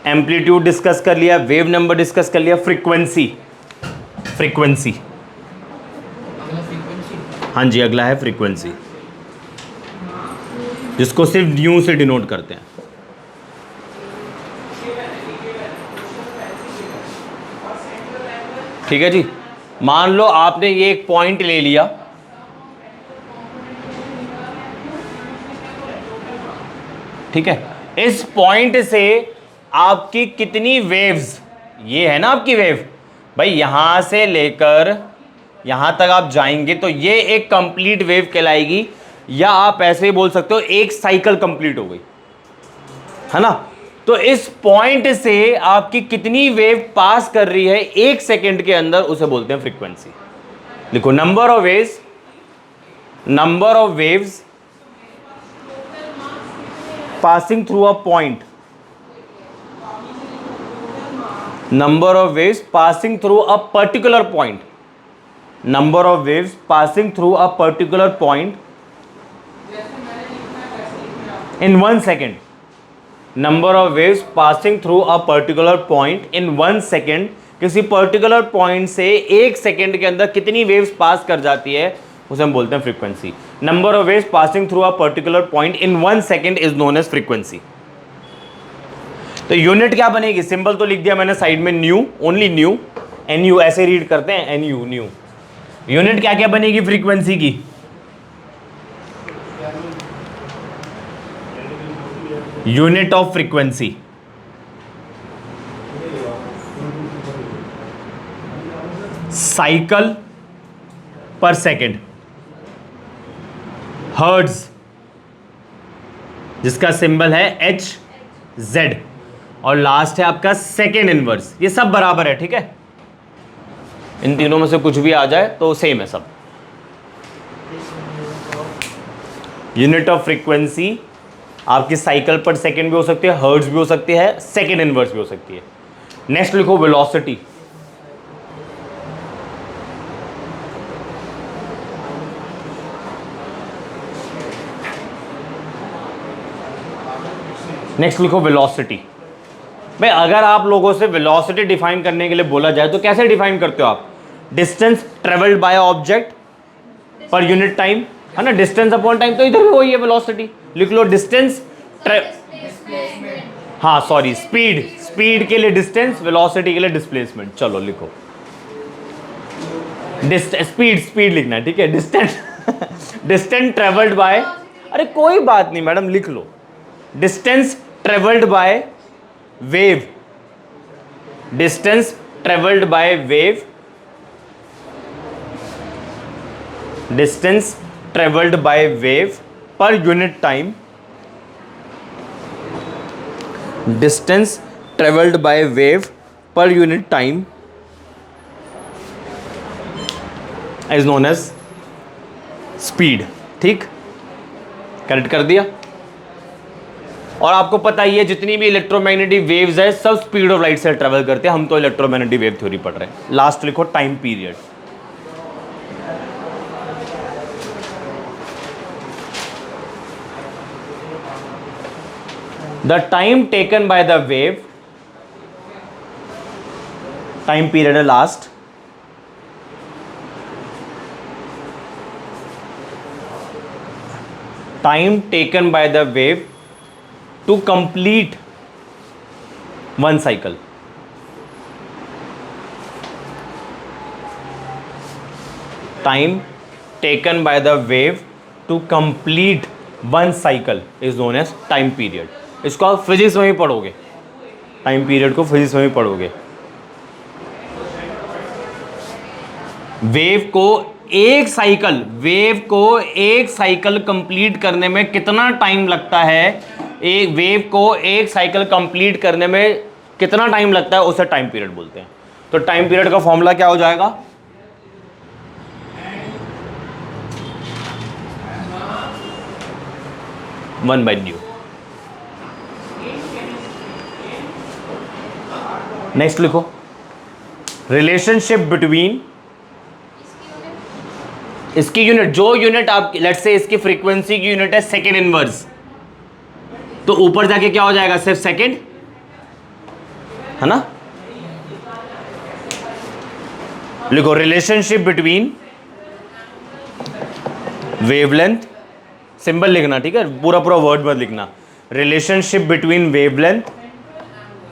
एम्पलीट्यूड डिस्कस कर लिया, वेव नंबर डिस्कस कर लिया, फ्रीक्वेंसी। फ्रीक्वेंसी। हाँ जी, अगला है फ्रीक्वेंसी, जिसको सिर्फ न्यू से डिनोट करते हैं। ठीक है जी, मान लो आपने ये एक पॉइंट ले लिया, ठीक है, इस पॉइंट से आपकी कितनी वेव्स, ये है ना आपकी वेव भाई, यहां से लेकर यहां तक आप जाएंगे तो ये एक कंप्लीट वेव कहलाएगी, या आप ऐसे ही बोल सकते हो एक साइकिल कंप्लीट हो गई, है ना। तो इस पॉइंट से आपकी कितनी वेव पास कर रही है एक सेकेंड के अंदर, उसे बोलते हैं फ्रीक्वेंसी। लिखो, number of waves, number of waves passing through a point, number of waves passing through a particular point, number of waves passing through a particular point in 1 second, number of waves passing through a particular point in 1 second, किसी particular point से एक second के अंदर कितनी waves पास कर जाती है उसे हम बोलते हैं frequency. Number of waves passing through a particular point in 1 second is known as frequency. तो यूनिट क्या बनेगी, सिंबल तो लिख दिया मैंने साइड में, nu, only nu, N U ऐसे रीड करते हैं, एन यू, न्यू। यूनिट क्या क्या बनेगी फ्रीक्वेंसी की, यूनिट ऑफ फ्रीक्वेंसी, साइकिल पर सेकेंड, हर्ट्ज जिसका सिंबल है एच जेड, और लास्ट है आपका सेकेंड इनवर्स। ये सब बराबर है, ठीक है, इन तीनों में से कुछ भी आ जाए तो सेम है सब। यूनिट ऑफ फ्रीक्वेंसी आपकी साइकिल पर सेकेंड भी हो सकती है, हर्ट्ज भी हो सकती है, सेकेंड इनवर्स भी हो सकती है। नेक्स्ट लिखो वेलोसिटी, नेक्स्ट लिखो वेलोसिटी। भाई अगर आप लोगों से वेलोसिटी डिफाइन करने के लिए बोला जाए तो कैसे डिफाइन करते हो आप, डिस्टेंस ट्रेवल्ड बाय ऑब्जेक्ट पर यूनिट टाइम, है ना, डिस्टेंस अपॉन टाइम, तो इधर भी वही है वेलोसिटी। लिख लो डिस्टेंस, हाँ सॉरी, स्पीड, स्पीड के लिए डिस्टेंस, वेलोसिटी के लिए डिस्प्लेसमेंट। चलो लिखो, स्पीड, स्पीड लिखना है, ठीक है, डिस्टेंस, डिस्टेंस ट्रेवल्ड बाय, अरे कोई बात नहीं मैडम, लिख लो distance travelled by wave, distance travelled by wave, distance travelled by wave per unit time, distance travelled by wave per unit time is known as speed. ठीक, correct कर दिया। और आपको पता ही है जितनी भी इलेक्ट्रोमैग्नेटिक वेव्स है सब स्पीड ऑफ लाइट से ट्रेवल करते हैं। हम तो इलेक्ट्रोमैग्नेटिक वेव थ्योरी पढ़ रहे हैं। लास्ट लिखो time period. The time taken by the wave, time period है last, time taken by the wave to complete one cycle, time taken by the wave to complete one cycle is known as time period। इसको आप physics में भी पढ़ोगे, time period को physics में भी पढ़ोगे। वेव को एक साइकिल, वेव को एक साइकिल कंप्लीट करने में कितना टाइम लगता है, एक वेव को एक साइकिल कंप्लीट करने में कितना टाइम लगता है उसे टाइम पीरियड बोलते हैं। तो टाइम पीरियड का फॉर्मूला क्या हो जाएगा, वन बाई न्यू। नेक्स्ट लिखो रिलेशनशिप बिटवीन, इसकी यूनिट, जो यूनिट आप लेट्स से इसकी फ्रीक्वेंसी की यूनिट है सेकेंड इनवर्स, तो ऊपर जाके क्या हो जाएगा, सिर्फ सेकेंड, है ना। लिखो रिलेशनशिप बिटवीन वेवलेंथ, सिंबल लिखना, ठीक है, पूरा पूरा वर्ड मत लिखना। Relationship between wavelength,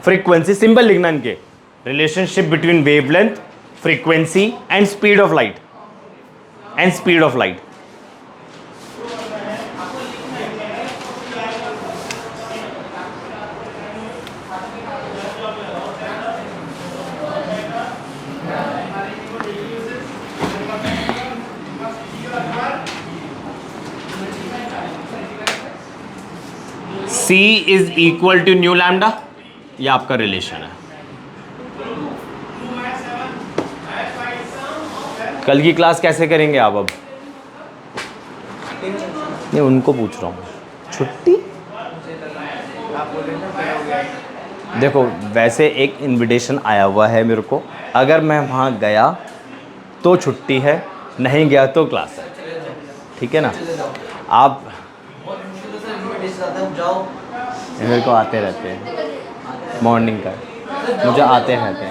frequency, symbol लिखना इनके। Relationship between wavelength, frequency and speed of light, and speed of light. C is equal to nu lambda, ये आपका रिलेशन है। कल की क्लास कैसे करेंगे आप? अब नहीं, उनको पूछ रहा हूँ, छुट्टी। देखो वैसे एक इनविटेशन आया हुआ है मेरे को, अगर मैं वहाँ गया तो छुट्टी है, नहीं गया तो क्लास है, ठीक है ना। आप मेरे को आते रहते हैं मॉर्निंग का, मुझे आते रहते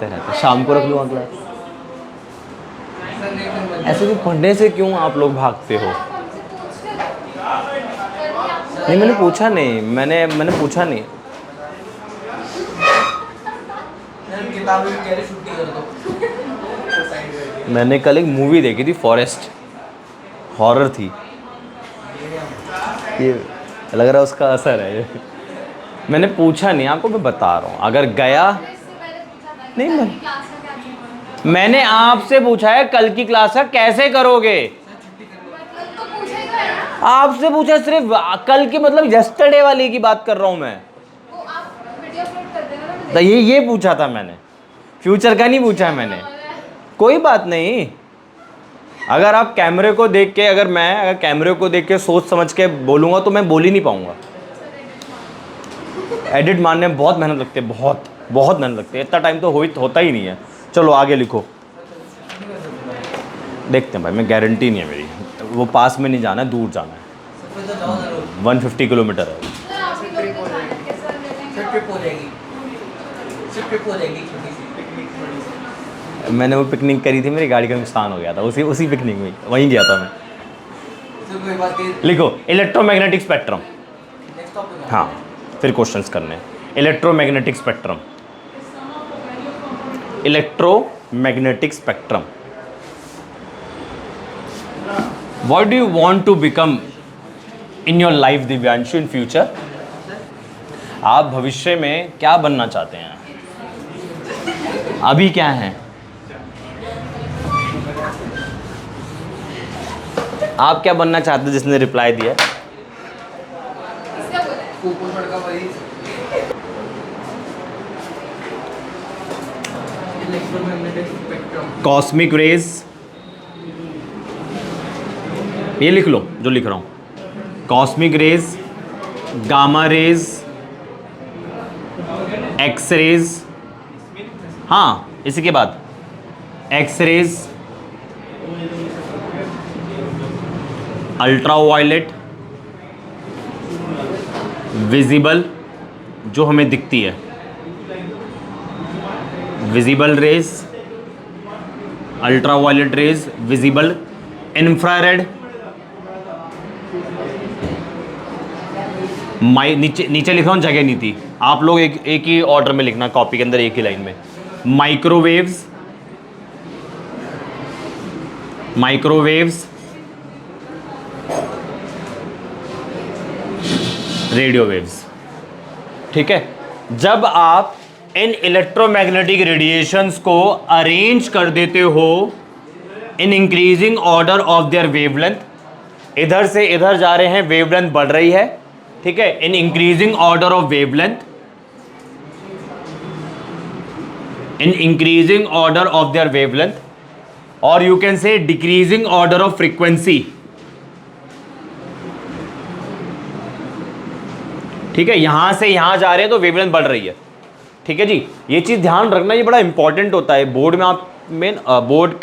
हैं, शाम को रख लूँगा क्लास। ऐसे भी पढ़ने से क्यों आप लोग भागते हो? नहीं मैंने पूछा नहीं, मैंने पूछा नहीं। मैंने कल एक मूवी देखी थी, फॉरेस्ट, हॉरर थी, ये लग रहा है उसका असर है ये। मैंने पूछा नहीं आपको, मैं बता रहा हूँ, अगर गया नहीं, मैंने आपसे पूछा है कल की क्लास का कैसे करोगे। आपसे पूछा सिर्फ कल की, मतलब यस्टरडे वाली की बात कर रहा हूँ मैं। तो ये पूछा था मैंने, फ्यूचर का नहीं पूछा है मैंने। कोई बात नहीं, अगर आप कैमरे को देख के, अगर कैमरे को देख के सोच समझ के बोलूँगा तो मैं बोल ही नहीं पाऊँगा। एडिट मारने में बहुत मेहनत लगती है, बहुत मेहनत लगती है, इतना टाइम तो होता ही नहीं है। चलो आगे लिखो, देखते हैं भाई, मैं गारंटी नहीं है मेरी, वो पास में नहीं जाना है, दूर जाना है, 150 किलोमीटर है। मैंने वो पिकनिक करी थी, मेरी गाड़ी का नुकसान हो गया था, उसी पिकनिक में वहीं गया था मैं। लिखो इलेक्ट्रोमैग्नेटिक स्पेक्ट्रम। हाँ फिर क्वेश्चंस करने। Electromagnetic spectrum, electromagnetic spectrum. What do you want to become in your life Divyanshu in future? आप भविष्य में क्या बनना चाहते हैं? अभी क्या है? आप क्या बनना चाहते हैं? जिसने रिप्लाई दिया, कॉस्मिक रेज, ये लिख लो जो लिख रहा हूं, cosmic rays, gamma rays, X rays, हाँ इसी के बाद X rays, ultra violet, visible जो हमें दिखती है, visible rays, ultra violet rays, visible, infrared, नीचे लिख रहा हूँ, जगह नहीं थी, आप लोग एक ही ऑर्डर में लिखना, कॉपी के अंदर एक ही लाइन में। माइक्रोवेव्स, रेडियो वेव्स, ठीक है। जब आप इन इलेक्ट्रोमैग्नेटिक रेडिएशंस को अरेंज कर देते हो in increasing order of their wavelength, इधर से इधर जा रहे हैं, वेवलेंथ बढ़ रही है, ठीक है, in increasing order of wavelength, in increasing order of their wavelength, और you can say decreasing order of frequency, ठीक है। यहां से यहां जा रहे हैं तो वेवलेंथ बढ़ रही है, ठीक है जी। ये चीज ध्यान रखना, ये बड़ा इंपॉर्टेंट होता है बोर्ड में। आप बोर्ड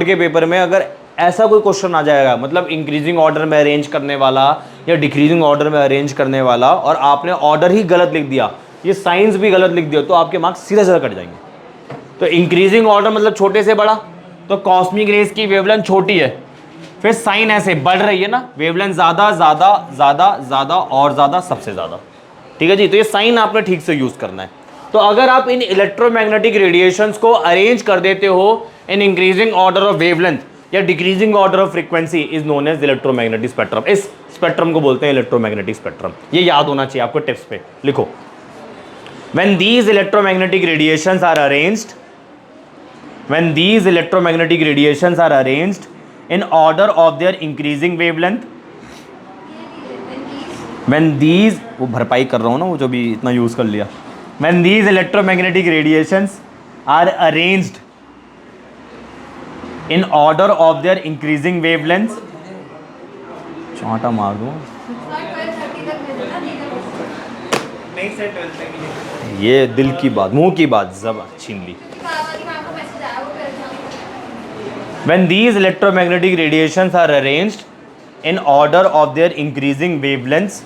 के पेपर में अगर ऐसा कोई क्वेश्चन आ जाएगा, मतलब इंक्रीजिंग ऑर्डर में अरेंज करने वाला या डिक्रीजिंग ऑर्डर में अरेंज करने वाला, और आपने ऑर्डर ही गलत लिख दिया, ये साइंस भी गलत लिख दिया, तो आपके मार्क्स सीधा सीधा कट जाएंगे। तो इंक्रीजिंग ऑर्डर मतलब छोटे से बड़ा, तो कॉस्मिक रेज की वेवलेंथ छोटी है, फिर साइन ऐसे बढ़ रही है ना, वेवलेंथ ज्यादा ज्यादा ज्यादा ज्यादा और ज्यादा सबसे ज्यादा। ठीक है जी, तो ये साइन आपने ठीक से यूज करना है। तो अगर आप इन इलेक्ट्रोमैग्नेटिक रेडिएशंस को अरेंज कर देते हो in increasing order of wavelength या decreasing order of frequency, is known as electromagnetic spectrum. इस स्पेक्ट्रम को बोलते हैं इलेक्ट्रोमैग्नेटिक स्पेक्ट्रम। ये याद होना चाहिए आपको, टिप्स पे लिखो। When these electromagnetic radiations are arranged, when these electromagnetic radiations are arranged in order of their increasing wavelength, when these, वो भरपाई कर रहा हूँ ना, वो जो भी इतना यूज कर लिया, when these electromagnetic radiations are arranged in order of their increasing wavelengths, चांटा मार दूँ, ये दिल की बात, मुंह की बात ज़बान छीन ली। When these electromagnetic radiations are arranged in order of their increasing wavelengths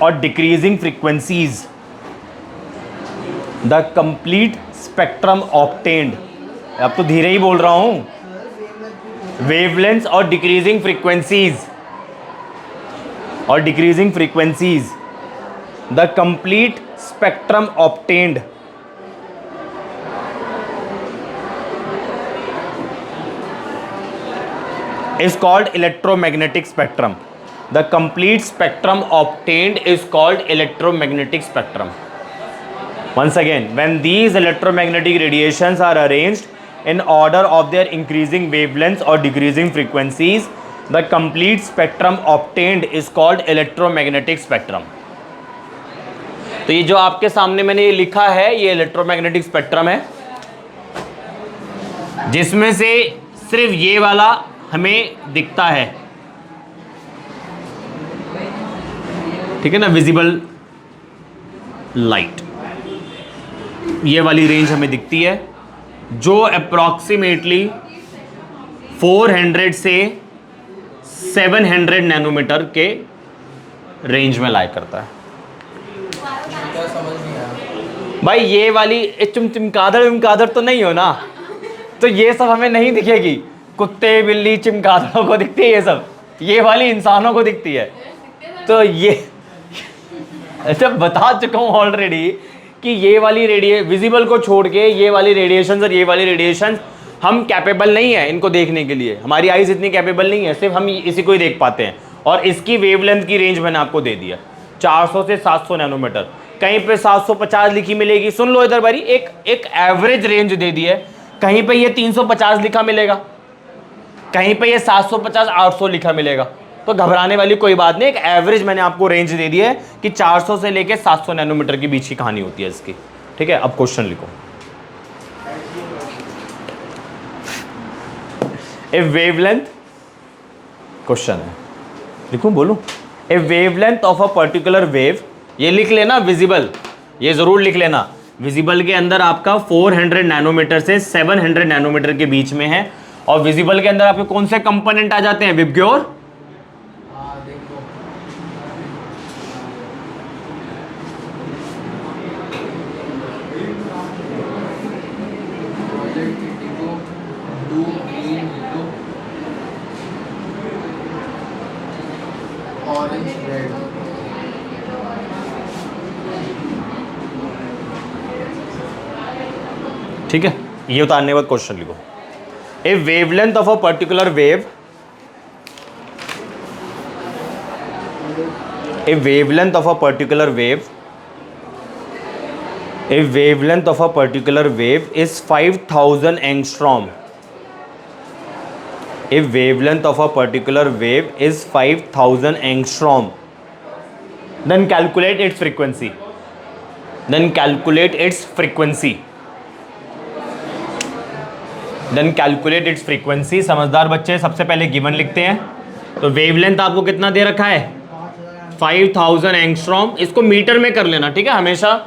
or decreasing frequencies, the complete spectrum obtained, अब तो धीरे ही बोल रहा हूँ, wavelengths और decreasing frequencies और decreasing frequencies, the complete spectrum obtained is called electromagnetic spectrum. The complete spectrum obtained is called electromagnetic spectrum. Once again, when these electromagnetic radiations are arranged in order of their increasing wavelengths or decreasing frequencies, the complete spectrum obtained is called electromagnetic spectrum. तो ये जो आपके सामने मैंने ये लिखा है, ये इलेक्ट्रोमैग्नेटिक स्पेक्ट्रम है, जिसमें से सिर्फ ये वाला हमें दिखता है, ठीक है ना, विजिबल लाइट, ये वाली रेंज हमें दिखती है, जो अप्रॉक्सीमेटली 400 से 700 नैनोमीटर के रेंज में लाई करता है। भाई ये वाली चिमकादड़ तो नहीं हो ना, तो ये सब हमें नहीं दिखेगी, कुत्ते बिल्ली चिमकादड़ों को दिखती है ये सब, ये वाली इंसानों को दिखती है। तो ये ऐसा बता चुका हूँ ऑलरेडी कि ये वाली विजिबल को छोड़ के ये वाली रेडिएशन और ये वाली रेडिएशन हम कैपेबल नहीं है इनको देखने के लिए, हमारी आईज इतनी कैपेबल नहीं है, सिर्फ हम इसी को ही देख पाते हैं। और इसकी वेवलेंथ की रेंज मैंने आपको दे दिया 400 से 700 नैनोमीटर, कहीं पे 750 लिखी मिलेगी, सुन लो इधर बारी, एक एवरेज रेंज दे दी है, कहीं पे ये 350 लिखा मिलेगा, कहीं पे ये 750 800 लिखा मिलेगा। तो घबराने वाली कोई बात नहीं, एक एवरेज मैंने आपको रेंज दे दी है कि 400 से लेके 700 नैनोमीटर के बीच की कहानी होती है इसकी। ठीक है, अब क्वेश्चन लिखो। ए वेवलेंथ, क्वेश्चन है, लिखूं बोलूं? A wavelength of a particular wave, ये लिख लेना विजिबल, ये जरूर लिख लेना, विजिबल के अंदर आपका 400 नैनोमीटर से 700 नैनोमीटर के बीच में है। और विजिबल के अंदर आपके कौन से कंपोनेंट आ जाते हैं विबग्योर? ठीक है, ये उतारने के बाद क्वेश्चन लिखो। A wavelength of a particular wave, a wavelength of a particular wave, a wavelength of a particular wave is 5000 angstrom. A wavelength of a particular wave is 5000 angstrom. Then calculate its frequency, then calculate its frequency, then calculate its frequency. समझदार बच्चे सबसे पहले given लिखते हैं। तो wavelength आपको कितना दे रखा है? 5000 एंगस्ट्रॉम। इसको मीटर में कर लेना, ठीक है, हमेशा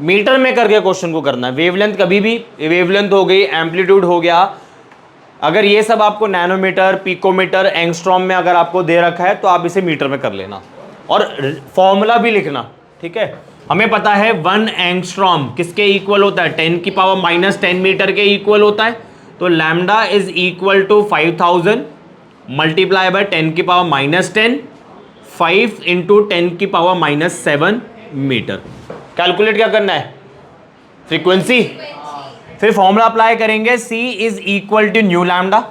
मीटर में करके क्वेश्चन को करना है। वेवलेंथ कभी भी, वेवलेंथ हो गई, एम्पलीट्यूड हो गया, अगर ये सब आपको नैनोमीटर, पिकोमीटर, एंगस्ट्रॉम में अगर आपको दे रखा है तो आप इसे मीटर में कर लेना और फॉर्मूला भी लिखना, ठीक है। हमें पता है 1 एंगस्ट्रॉम किसके इक्वल होता है, 10 की पावर माइनस 10 मीटर के इक्वल होता है। तो lambda is equal to 5000 multiply by 10 की पावर माइनस 10, 5 इंटू 10 की पावर माइनस 7 मीटर। कैलकुलेट क्या करना है, फ्रीक्वेंसी। फिर फॉर्मूला अप्लाई करेंगे, C is equal to nu lambda,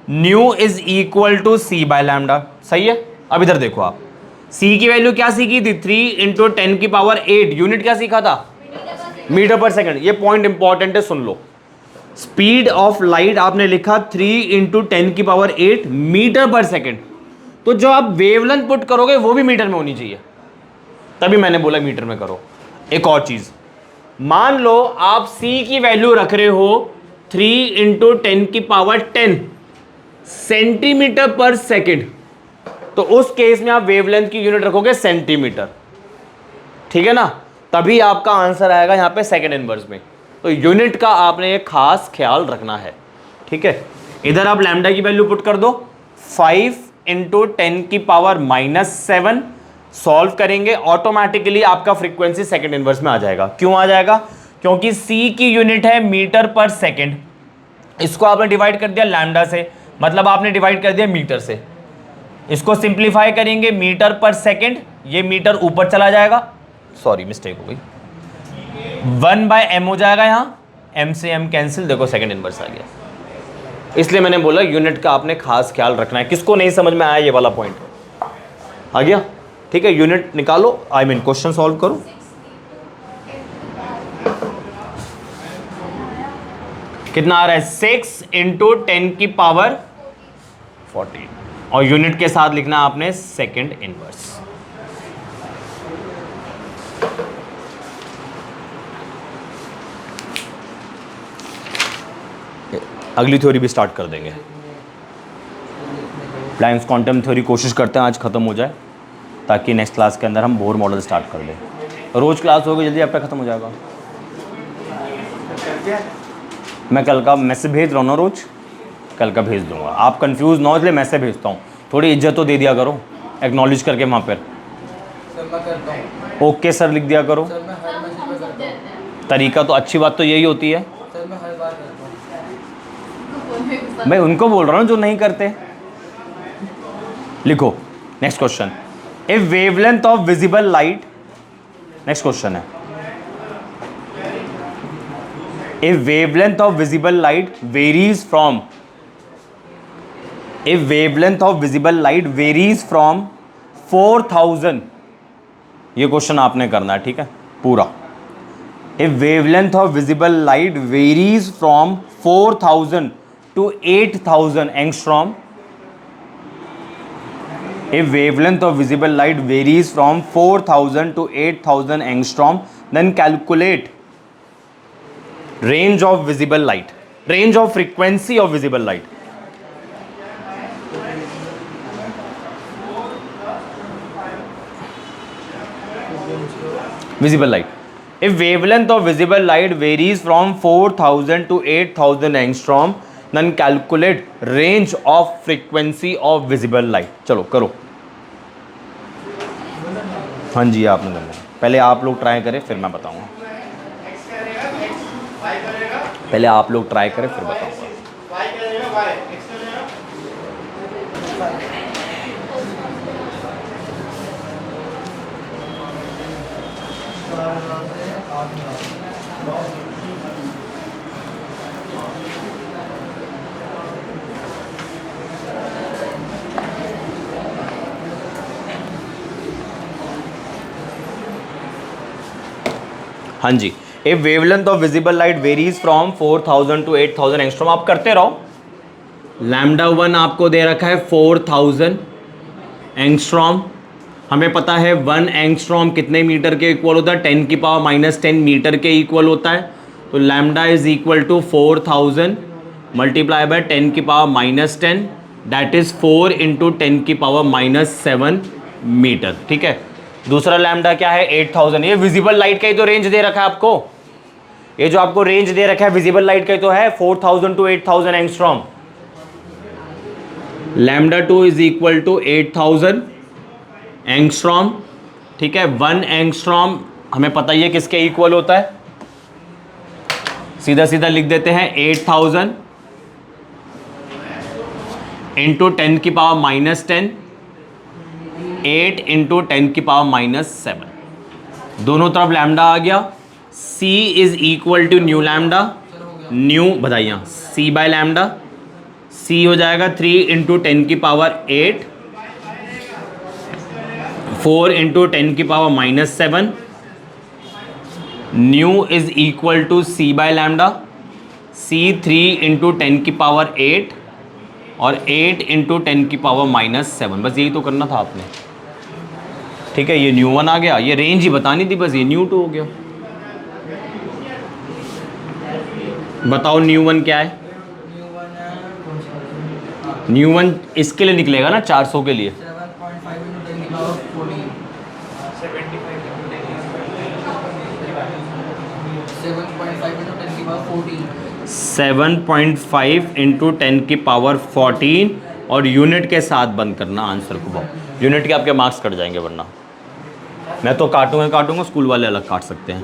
nu is equal to C by lambda. सही है। अब इधर देखो आप, C की वैल्यू क्या सीखी थी, 3 इंटू 10 की पावर 8, यूनिट क्या सीखा था, मीटर पर सेकंड। ये पॉइंट इंपॉर्टेंट है, सुन लो। स्पीड ऑफ लाइट आपने लिखा 3 इंटू 10 की पावर 8 मीटर पर सेकंड। तो जो आप वेवलेंथ पुट करोगे वो भी मीटर में होनी चाहिए, तभी मैंने बोला मीटर में करो। एक और चीज, मान लो आप C की वैल्यू रख रहे हो 3 इंटू 10 की पावर 10 सेंटीमीटर पर सेकंड, तो उस केस में आप वेवलेंथ की यूनिट रखोगे सेंटीमीटर, ठीक है ना, तभी आपका आंसर आएगा यहां पे सेकंड इनवर्स में। तो यूनिट का आपने एक खास ख्याल रखना है, ठीक है। इधर आप लैम्डा की वैल्यू पुट कर दो, 5 इंटू 10 की पावर माइनस 7, सॉल्व करेंगे ऑटोमेटिकली आपका फ्रीक्वेंसी सेकंड इनवर्स में आ जाएगा। क्यों आ जाएगा, क्योंकि C की यूनिट है मीटर पर सेकंड, इसको आपने डिवाइड कर दिया लैम्डा से, मतलब आपने डिवाइड कर दिया मीटर से। इसको सिंप्लीफाई करेंगे मीटर पर सेकंड, ये मीटर ऊपर चला जाएगा, सॉरी मिस्टेक हो गई, 1 बाय m हो जाएगा, यहां m से m कैंसिल, देखो सेकंड इनवर्स आ गया। इसलिए मैंने बोला यूनिट का आपने खास ख्याल रखना है। किसको नहीं समझ में आया ये वाला पॉइंट, आ गया, ठीक है। यूनिट निकालो, आई मीन क्वेश्चन सॉल्व करो। कितना आ रहा है, 6 इंटू 10 की पावर 14, और यूनिट के साथ लिखना आपने सेकंड इनवर्स। अगली थ्योरी भी स्टार्ट कर देंगे। प्लैंक्स क्वांटम थ्योरी कोशिश करते हैं आज खत्म हो जाए, ताकि नेक्स्ट क्लास के अंदर हम बोर मॉडल स्टार्ट कर दें। रोज क्लास होगी, जल्दी आपका खत्म हो जाएगा। मैं कल का मैसेज भेज रहा हूँ ना, रोज कल का भेज दूंगा। आप कंफ्यूज ना हो इसलिए मैसेज भेजता हूँ, थोड़ी इज्जत तो दे दिया करो, एक्नॉलेज करके वहाँ पर ओके सर लिख दिया करो। तरीका तो अच्छी बात तो यही होती है। मैं उनको बोल रहा हूँ जो नहीं करते। लिखो next question, a wavelength of visible light, next question है, a wavelength of visible light varies from, a wavelength of visible light varies from 4000, ये क्वेश्चन आपने करना है, ठीक है पूरा। A wavelength of visible light varies from 4000 to 8000 angstrom. A wavelength of visible light varies from 4000 to 8000 angstrom. Then calculate range of visible light, range of frequency of visible light. Visible light. A wavelength of visible light varies from 4000 to 8000 angstrom. Then calculate range of frequency of visible light. चलो करो। हाँ जी आपने करना है, पहले आप लोग try करें फिर मैं बताऊंगा। पहले आप लोग ट्राई करें फिर बताऊंगा। हाँ जी, a wavelength of visible light varies from 4000 to 8000 angstrom. आप करते रहो। लैम्डा 1 आपको दे रखा है 4000 एंगस्ट्रॉम। हमें पता है 1 एंगस्ट्रॉम कितने मीटर के इक्वल होता है, 10 की पावर माइनस 10 मीटर के इक्वल होता है। तो lambda is equal to 4000 multiply by 10 की power minus 10, that is 4 into 10 की पावर माइनस 7 मीटर, ठीक है। दूसरा लैम्डा क्या है, 8000। ये विजिबल लाइट का ही तो रेंज दे रखा है आपको, ये जो आपको रेंज दे रखा है विजिबल लाइट का ही तो है, 4000 to 8000 angstrom. Lambda 2 is equal to 8000 angstrom, ठीक है। 1 एंगस्ट्रॉम हमें पता ही है किसके इक्वल होता है, सीधा सीधा लिख देते हैं 8000 इंटू 10 की पावर -10, 8 इंटू 10 की पावर -7, दोनों तरफ लैम्डा आ गया। C is equal to nu lambda, nu बताइए C बाय लैम्डा, C हो जाएगा 3 इंटू 10 की पावर 8, 4 इंटू 10 की power -7, nu is equal to C by lambda, C 3 into 10 की पावर 8 और 8 इंटू 10 की पावर -7। बस यही तो करना था आपने, ठीक है। ये न्यू 1 आ गया, ये रेंज ही बतानी थी बस, ये न्यू 2 हो गया। बताओ न्यू 1 क्या है? न्यू 1 इसके लिए निकलेगा ना 400 के लिए, 7.5 इंटू 10 की पावर 14 और यूनिट के साथ बंद करना आंसर को। बहुत यूनिट के आपके मार्क्स कट जाएंगे, वरना मैं तो काटूंगा, स्कूल वाले अलग काट सकते हैं।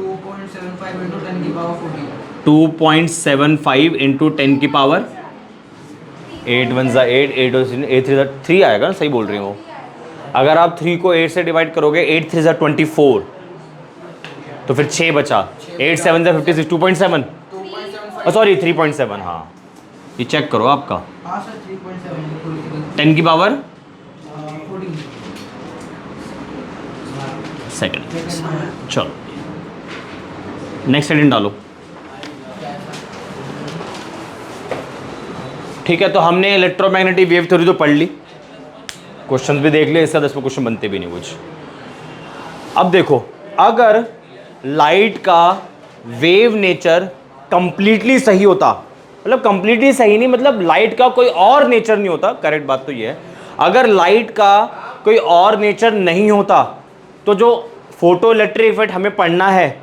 2.75 इंटू 10 की पावर 8 1 ज़ा 8, 8 8 3 3 आएगा ना, सही बोल रही हो। अगर आप 3 को 8 से डिवाइड करोगे, 8 3 ज़ा 24, तो फिर 6 बचा, 8 7 ज़ा 56, 2.7, सॉरी 3.7, हाँ ये चेक करो आपका 10 की पावर सेकंड। चलो नेक्स्ट हेडिंग डालो। ठीक है, तो हमने इलेक्ट्रोमैग्नेटिक वेव थ्योरी तो पढ़ ली, क्वेश्चन भी देख लिए, इसका 10 क्वेश्चन बनते भी नहीं कुछ। अब देखो, अगर लाइट का वेव नेचर कंप्लीटली सही होता, मतलब कंप्लीटली सही नहीं, मतलब लाइट का कोई और नेचर नहीं होता, करेक्ट बात तो ये है। अगर लाइट का कोई और नेचर नहीं होता तो जो फोटो इलेक्ट्रिक इफेक्ट हमें पढ़ना है,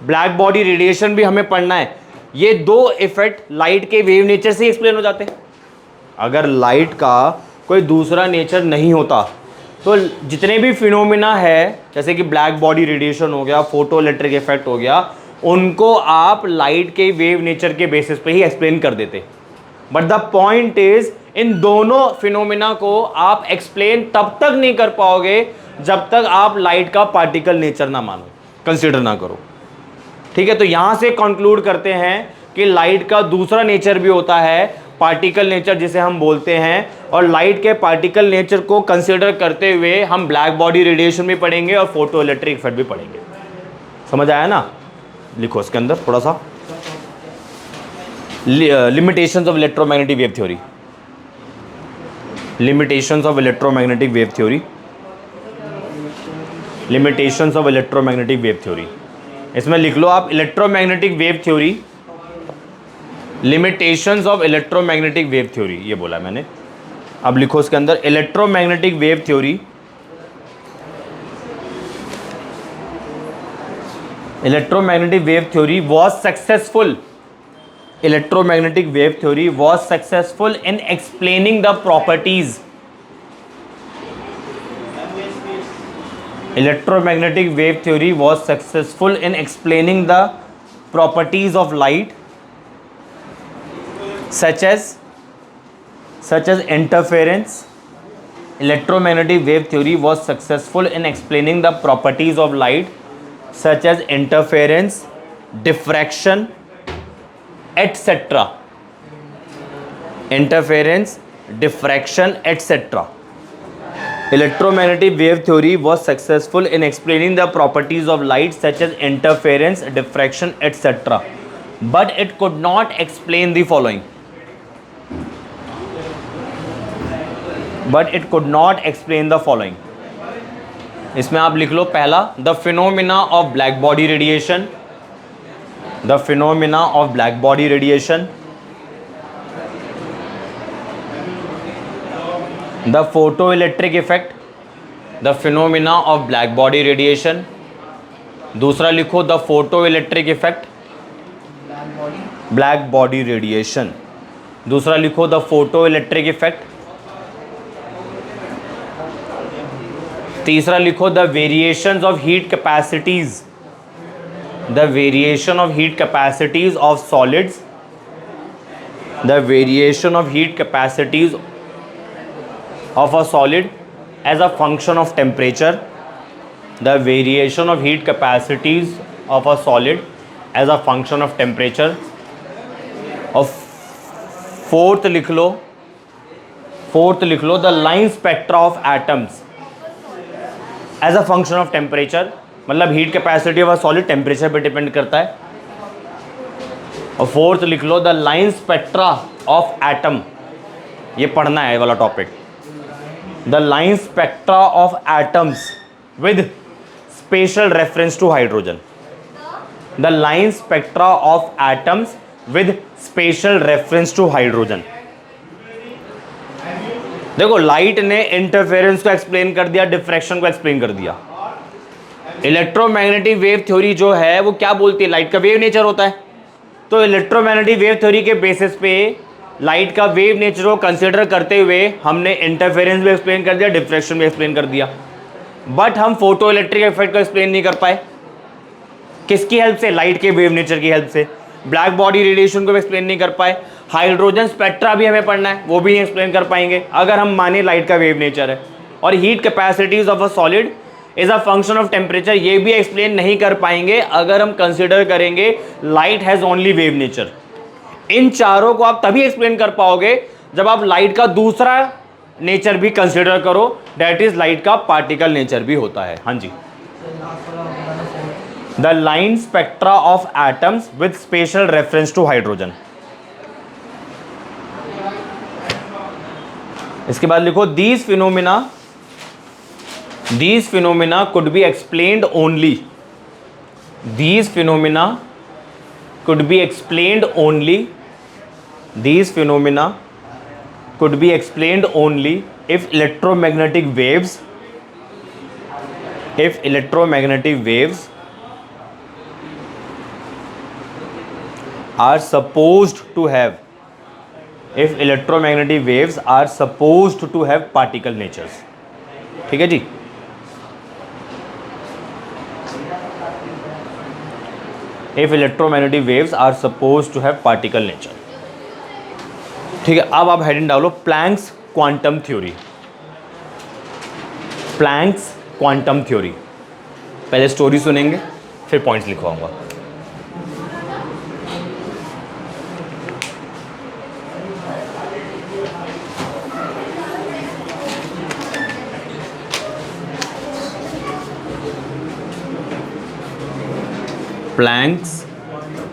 ब्लैक बॉडी रेडिएशन भी हमें पढ़ना है, ये दो इफेक्ट लाइट के वेव नेचर से एक्सप्लेन हो जाते हैं। अगर लाइट का कोई दूसरा नेचर नहीं होता तो जितने भी फिनोमिना है, जैसे कि ब्लैक बॉडी रेडिएशन हो गया, फोटो इलेक्ट्रिक इफेक्ट हो गया, उनको आप लाइट के वेव नेचर के बेसिस पे ही एक्सप्लेन कर देते। बट द पॉइंट इज, इन दोनों फिनोमिना को आप एक्सप्लेन तब तक नहीं कर पाओगे जब तक आप लाइट का पार्टिकल नेचर ना मानो, कंसीडर ना करो। ठीक है, तो यहां से कंक्लूड करते हैं कि लाइट का दूसरा नेचर भी होता है, पार्टिकल नेचर जिसे हम बोलते हैं, और लाइट के पार्टिकल नेचर को कंसीडर करते हुए हम ब्लैक बॉडी रेडिएशन भी पढ़ेंगे और फोटो इलेक्ट्रिक इफेक्ट भी पढ़ेंगे। समझ आया ना? लिखो इसके अंदर थोड़ा सा, limitations of electromagnetic wave theory, limitations of electromagnetic wave theory, limitations of electromagnetic wave theory. इसमें लिख लो आप electromagnetic wave theory, limitations of electromagnetic wave theory, ये बोला मैंने। अब लिखो इसके अंदर electromagnetic wave theory, electromagnetic wave theory was successful, electromagnetic wave theory was successful in explaining the properties, electromagnetic wave theory was successful in explaining the properties of light such as interference. Electromagnetic wave theory was successful in explaining the properties of light such as interference, diffraction, etc. Interference, diffraction, etc. Electromagnetic wave theory was successful in explaining the properties of light such as interference, diffraction, etc. But it could not explain the following. But it could not explain the following. इसमें आप लिख लो पहला, the phenomena of black body radiation, the phenomena of black body radiation, the photo electric effect, the phenomena of black body radiation. दूसरा लिखो the photo electric effect, black body radiation. दूसरा लिखो the photo electric effect, तीसरा लिखो the variations of heat capacities, the variation of heat capacities of solids, the variation of heat capacities of a solid as a function of temperature, the variation of heat capacities of a solid as a function of temperature. और fourth लिख लो, fourth लिख लो the line spectra of atoms as a function of temperature, मतलब heat capacity of a solid temperature पे depend करता है। और फोर्थ लिख लो the line spectra of atom, ये पढ़ना है वाला topic, the line spectra of atoms with special reference to hydrogen, the line spectra of atoms with special reference to hydrogen. देखो लाइट ने इंटरफेरेंस को एक्सप्लेन कर दिया, डिफ्रैक्शन को एक्सप्लेन कर दिया। इलेक्ट्रोमैग्नेटिक वेव थ्योरी जो है वो क्या बोलती है, लाइट का वेव नेचर होता है। तो इलेक्ट्रोमैग्नेटिक वेव थ्योरी के बेसिस पे लाइट का वेव नेचर को कंसिडर करते हुए हमने इंटरफेरेंस भी एक्सप्लेन कर दिया, डिफ्रैक्शन भी एक्सप्लेन कर दिया। बट हम फोटो इलेक्ट्रिक इफेक्ट को एक्सप्लेन नहीं कर पाए। किसकी हेल्प से? लाइट के वेव नेचर की हेल्प से। ब्लैक बॉडी रेडिएशन को भी एक्सप्लेन नहीं कर पाए। हाइड्रोजन स्पेक्ट्रा भी हमें पढ़ना है, वो भी नहीं एक्सप्लेन कर पाएंगे अगर हम माने लाइट का वेव नेचर है। और heat capacities of a solid is a function of temperature, ये भी एक्सप्लेन नहीं कर पाएंगे अगर हम कंसिडर करेंगे light has only wave nature. इन चारों को आप तभी एक्सप्लेन कर पाओगे जब आप लाइट का दूसरा नेचर भी कंसिडर करो, दैट इज लाइट का पार्टिकल नेचर भी होता है। हाँ जी, the line spectra of atoms with special reference to hydrogen. इसके बाद लिखो these phenomena could be explained only, these phenomena could be explained only, these phenomena could be explained only if electromagnetic waves are supposed to have, if electromagnetic waves are supposed to have particle natures। ठीक है जी, if electromagnetic waves are supposed to have particle nature। ठीक है, अब आप heading डालो Planck's quantum theory. Planck's quantum theory, पहले story सुनेंगे फिर पॉइंट्स लिखवाऊंगा। प्लैंक्स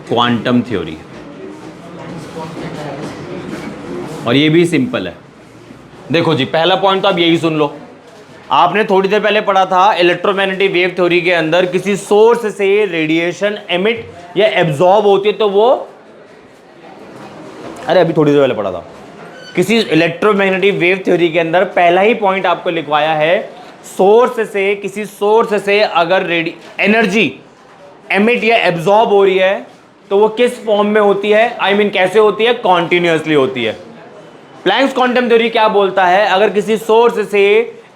क्वांटम थ्योरी, और ये भी सिंपल है। देखो जी, पहला पॉइंट तो आप यही सुन लो। आपने थोड़ी देर पहले पढ़ा था इलेक्ट्रोमैग्नेटिक वेव थ्योरी के अंदर किसी सोर्स से रेडिएशन एमिट या एब्जॉर्ब होती है तो वो, अरे अभी थोड़ी देर पहले पढ़ा था, किसी इलेक्ट्रोमैग्नेटिक वेव थ्योरी के अंदर पहला ही पॉइंट आपको लिखवाया है, सोर्स से, किसी सोर्स से अगर एनर्जी एमिट या एब्जॉर्ब हो रही है तो वो किस फॉर्म में होती है, आई मीन कैसे होती है, कॉन्टिन्यूसली होती है। प्लैंक्स क्वांटम थ्योरी क्या बोलता है, अगर किसी सोर्स से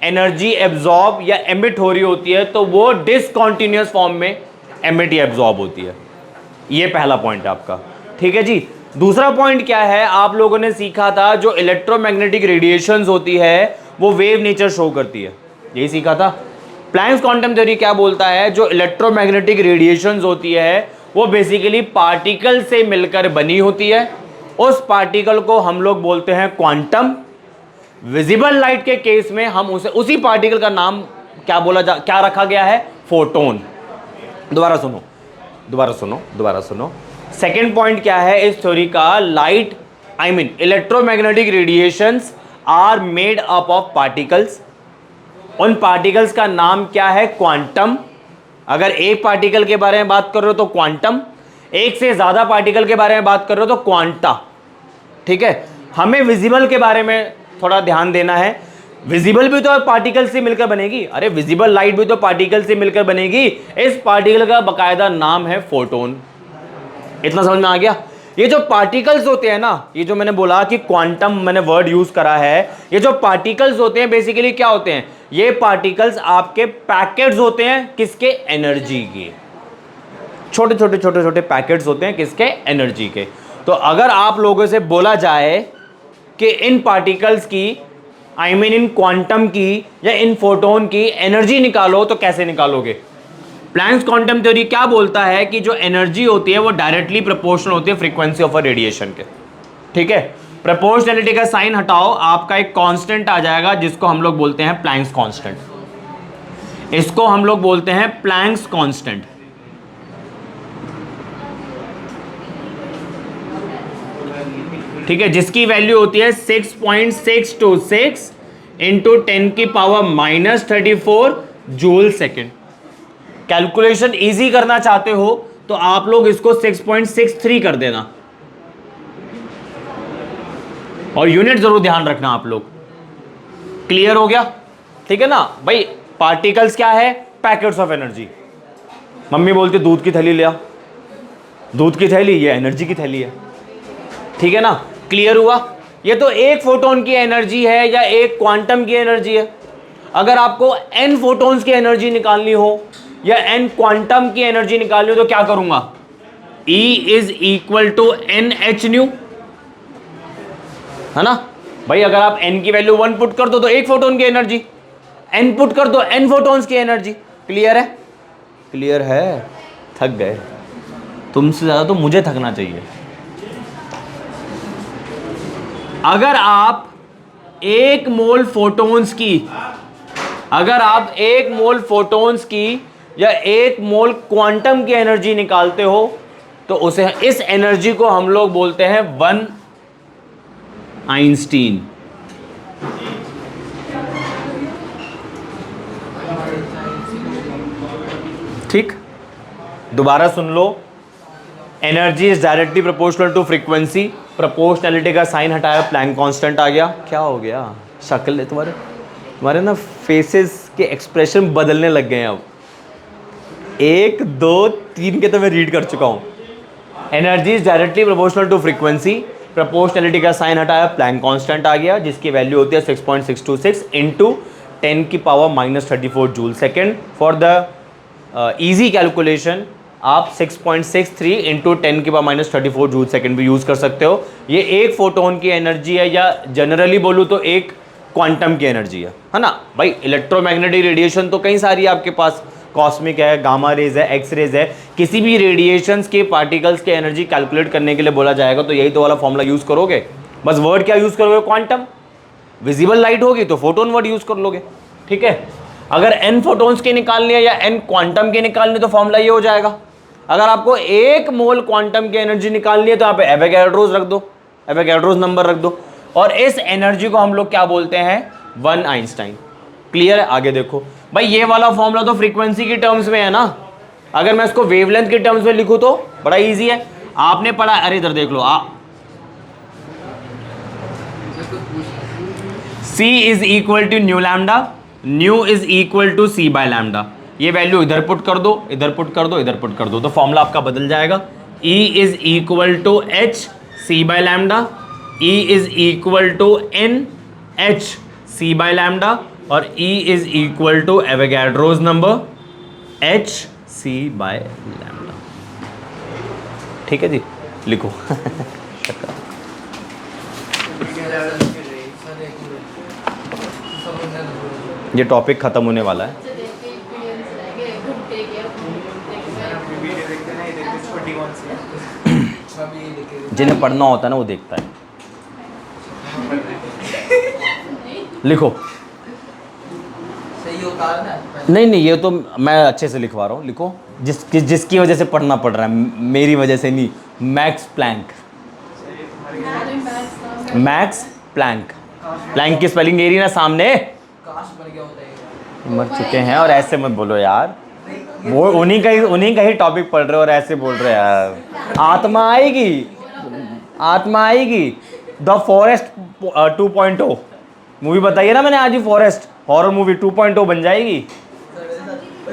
एनर्जी एब्जॉर्ब या एमिट हो रही होती है तो वो डिसकॉन्टिन्यूस फॉर्म में एमिट या एब्जॉर्ब होती है। ये पहला पॉइंट है आपका। ठीक है जी, दूसरा पॉइंट क्या है, आप लोगों ने सीखा था जो इलेक्ट्रोमैग्नेटिक रेडिएशंस होती है वो वेव नेचर शो करती है, यही सीखा था। प्लैंक्स क्वांटम थ्योरी क्या बोलता है, जो इलेक्ट्रोमैग्नेटिक रेडिएशंस होती है वो बेसिकली पार्टिकल से मिलकर बनी होती है। उस पार्टिकल को हम लोग बोलते हैं क्वांटम। विजिबल लाइट के केस में हम उसी पार्टिकल का नाम क्या रखा गया है, फोटोन। दोबारा सुनो। सेकेंड पॉइंट क्या है इस थ्योरी का, light I mean electromagnetic radiations are made up of particles. उन पार्टिकल्स का नाम क्या है, क्वांटम। अगर एक पार्टिकल के बारे में बात कर रहे हो तो क्वांटम, एक से ज्यादा पार्टिकल के बारे में बात कर रहे हो तो क्वांटा। ठीक है, हमें विजिबल के बारे में थोड़ा ध्यान देना है। विजिबल भी तो पार्टिकल से मिलकर बनेगी, अरे विजिबल लाइट भी तो पार्टिकल से मिलकर बनेगी। इस पार्टिकल का बकायदा नाम है फोटोन। इतना समझ में आ गया। ये जो पार्टिकल्स होते हैं ना, ये जो मैंने बोला कि क्वांटम मैंने वर्ड यूज करा है, ये जो पार्टिकल्स होते हैं बेसिकली क्या होते हैं, ये पार्टिकल्स आपके पैकेट्स होते हैं किसके? एनर्जी के। छोटे छोटे छोटे छोटे पैकेट्स होते हैं किसके? एनर्जी के। तो अगर आप लोगों से बोला जाए कि इन पार्टिकल्स की इन क्वांटम की या इन फोटोन की एनर्जी निकालो, तो कैसे निकालोगे? प्लैंक्स क्वांटम थ्योरी क्या बोलता है कि जो एनर्जी होती है वो डायरेक्टली प्रोपोर्शनल होती है फ्रीक्वेंसी ऑफ अ रेडिएशन के। ठीक है, प्रोपोर्शनैलिटी का साइन हटाओ, आपका एक कांस्टेंट आ जाएगा जिसको हम लोग बोलते हैं प्लैंक्स कांस्टेंट। इसको हम लोग बोलते हैं प्लैंक्स कांस्टेंट। ठीक है, जिसकी वैल्यू होती है 6.626 into 10⁻⁻34 joule second. Calculation easy करना चाहते हो तो आप लोग इसको 6.63 कर देना, और यूनिट जरूर ध्यान रखना आप लोग। क्लियर हो गया? ठीक है ना भाई। पार्टिकल्स क्या है? Packets of energy. मम्मी बोलती दूध की थैली ले आ, दूध की थैली, ये एनर्जी की थैली है। ठीक है ना? क्लियर हुआ? ये तो एक फोटोन की एनर्जी है या एक क्वांटम की एनर्जी है। अगर आपको n फोटोन्स की एनर्जी निकालनी हो या n क्वांटम की एनर्जी निकालनी हो तो क्या करूंगा? E is equal to NH nu, है ना भाई। अगर आप n की वैल्यू 1 पुट कर दो तो एक फोटोन की एनर्जी, n पुट कर दो n फोटोन्स की एनर्जी। क्लियर है? क्लियर है? थक गए? तुमसे ज्यादा तो मुझे थकना चाहिए। अगर आप एक मोल फोटोन्स की, अगर आप एक मोल फोटोन्स की या एक मोल क्वांटम की एनर्जी निकालते हो तो उसे, इस एनर्जी को हम लोग बोलते हैं 1 आइंस्टीन। ठीक, दोबारा सुन लो। Energy is directly proportional to frequency. Proportionality का साइन हटाया, प्लैंक कांस्टेंट आ गया। क्या हो गया? शक्ल तुम्हारे ना फेसेस के एक्सप्रेशन बदलने लग गए हैं अब। 1 2 3 के तो मैं रीड कर चुका हूं। Energy is directly proportional to frequency. Proportionality का साइन हटाया, प्लैंक कांस्टेंट आ गया, जिसकी वैल्यू होती है 6.626 into 10⁻⁻34 joule second. For the easy calculation आप 6.63 इंटू 10⁻⁻34 जूल सेकेंड भी यूज कर सकते हो। ये एक फोटोन की एनर्जी है, या जनरली बोलूँ तो एक क्वांटम की एनर्जी है ना भाई। इलेक्ट्रोमैग्नेटिक रेडिएशन तो कई सारी आपके पास, कॉस्मिक है, गामा रेज है, एक्स रेज है। किसी भी रेडिएशंस के पार्टिकल्स के एनर्जी कैलकुलेट करने के लिए बोला जाएगा तो यही तो वाला फॉर्मूला यूज करोगे। बस वर्ड क्या यूज करोगे? क्वांटम। विजिबल लाइट होगी तो फोटोन वर्ड यूज कर लोगे। ठीक है, अगर n फोटोन्स के निकालने या n क्वांटम के निकालने तो फॉर्मूला ये हो जाएगा। अगर आपको 1 मोल क्वांटम की एनर्जी निकालनी है तो यहाँ पे एवोगैड्रोस रख दो, एवोगैड्रोस नंबर रख दो, और इस एनर्जी को हम लोग क्या बोलते हैं? 1 आइंस्टाइन। क्लियर है? आगे देखो भाई, ये वाला फॉर्मूला तो फ्रीक्वेंसी की टर्म्स में है ना। अगर मैं इसको वेवलेंथ के टर्म्स में लिखूं तो बड़ा इजी है। आपने पढ़ा, अरे इधर देख लो, C is equal to nu lambda, nu is equal to C by lambda. ये वैल्यू इधर पुट कर दो, इधर पुट कर दो, इधर पुट कर दो, तो फॉर्मूला आपका बदल जाएगा। E is equal to H C by lambda, E is equal to N H C by lambda, और E is equal to Avogadro's number H C by lambda. ठीक है जी, लिखो। ये टॉपिक खत्म होने वाला है। जिन्हें पढ़ना होता है ना वो देखता है। लिखो। सही होता है ना? नहीं, ये तो मैं अच्छे से लिखवा रहा हूँ। लिखो, जिसकी वजह से पढ़ना पड़ रहा है, मेरी वजह से नहीं। Max Planck, Max Planck. Planck की स्पेलिंग ये रही ना सामने। मर चुके हैं, और ऐसे मत बोलो यार। वो उन्हीं का ही टॉपिक पढ़ रहे हो और ऐसे बोल रहे यार। आत्मा आएगी, आत्मा आएगी। द फॉरेस्ट 2.0 मूवी बताइए ना मैंने आज ही। फॉरेस्ट हॉरर मूवी 2.0 बन जाएगी।